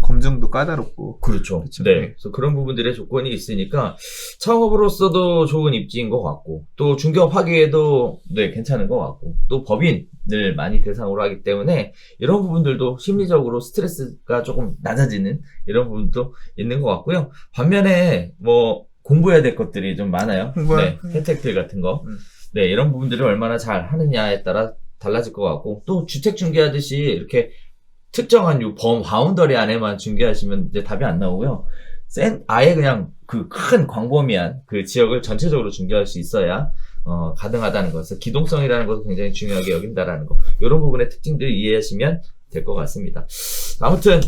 검증도 까다롭고. 그렇죠. 그렇죠. 네. 네. 그래서 그런 부분들의 조건이 있으니까 창업으로서도 좋은 입지인 것 같고 또 중개업 하기에도 네, 괜찮은 것 같고 또 법인을 많이 대상으로 하기 때문에 이런 부분들도 심리적으로 스트레스가 조금 낮아지는 이런 부분도 있는 것 같고요. 반면에 뭐 공부해야 될 것들이 좀 많아요. 네, 혜택들 같은 거. 네, 이런 부분들을 얼마나 잘 하느냐에 따라 달라질 것 같고 또 주택 중개하듯이 이렇게 특정한 바운더리 안에만 중개하시면 이제 답이 안 나오고요. 아예 그냥 그 큰 광범위한 그 지역을 전체적으로 중개할 수 있어야 가능하다는 것. 그래서 기동성이라는 것을 굉장히 중요하게 여긴다라는 거. 이런 부분의 특징들을 이해하시면 될 것 같습니다. 아무튼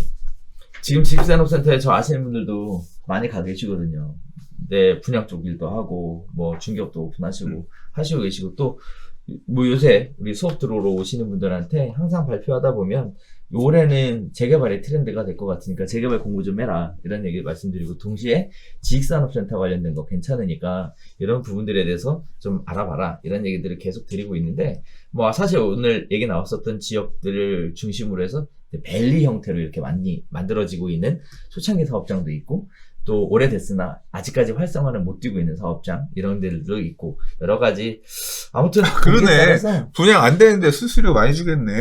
지금 지식산업센터에 저 아시는 분들도 많이 가 계시거든요. 네, 분양 쪽 일도 하고 뭐 중개업도 오픈하시고 하시고 계시고 또 뭐 요새 우리 수업 들어오러 오시는 분들한테 항상 발표하다 보면 올해는 재개발의 트렌드가 될 것 같으니까 재개발 공부 좀 해라 이런 얘기 말씀드리고 동시에 지식산업센터 관련된 거 괜찮으니까 이런 부분들에 대해서 좀 알아봐라 이런 얘기들을 계속 드리고 있는데 뭐 사실 오늘 얘기 나왔었던 지역들을 중심으로 해서 밸리 형태로 이렇게 많이 만들어지고 있는 초창기 사업장도 있고 또 오래됐으나 아직까지 활성화를 못 띄고 있는 사업장 이런 데들도 있고 여러 가지 아무튼 그러네. 분양 안 되는데 수수료 많이 주겠네.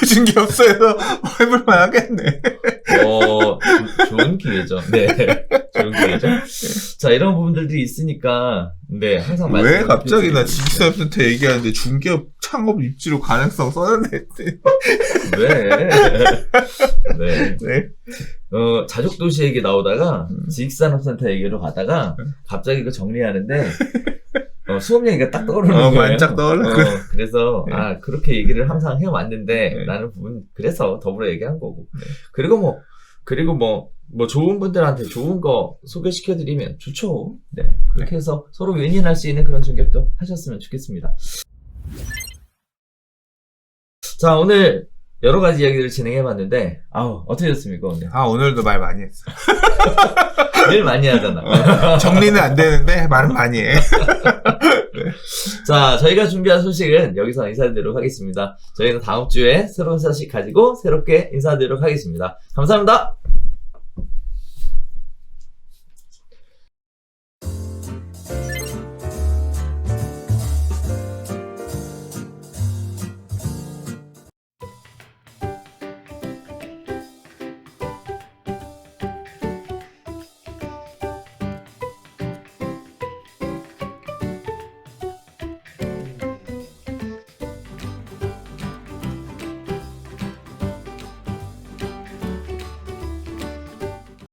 중개업소에서 해볼만 하겠네. 좋은 기회죠. 네. 좋은 기회죠. 자, 이런 부분들도 있으니까, 네, 항상 왜 갑자기 나 지식산업센터 얘기하는데 중개업 창업 입지로 가능성 써놨네. 왜? 네. 네. 자족도시 얘기 나오다가, 지식산업센터 얘기로 가다가, 갑자기 그 정리하는데, 수업 얘기가 딱 떠오르는 거예요. 만짝 떠올라. 그래서, 네. 그렇게 얘기를 항상 해왔는데, 네. 라는 부분, 그래서 더불어 얘기한 거고. 네. 그리고 뭐 좋은 분들한테 좋은 거 소개시켜드리면 좋죠. 네. 그렇게 해서 서로 윈윈할 수 있는 그런 중개업도 하셨으면 좋겠습니다. 자, 오늘 여러 가지 이야기들을 진행해봤는데, 어떠셨습니까, 오늘? 오늘도 말 많이 했어. 늘 많이 하잖아. 정리는 안 되는데, 말은 많이 해. 자, 저희가 준비한 소식은 여기서 인사드리도록 하겠습니다. 저희는 다음 주에 새로운 소식 가지고 새롭게 인사드리도록 하겠습니다. 감사합니다.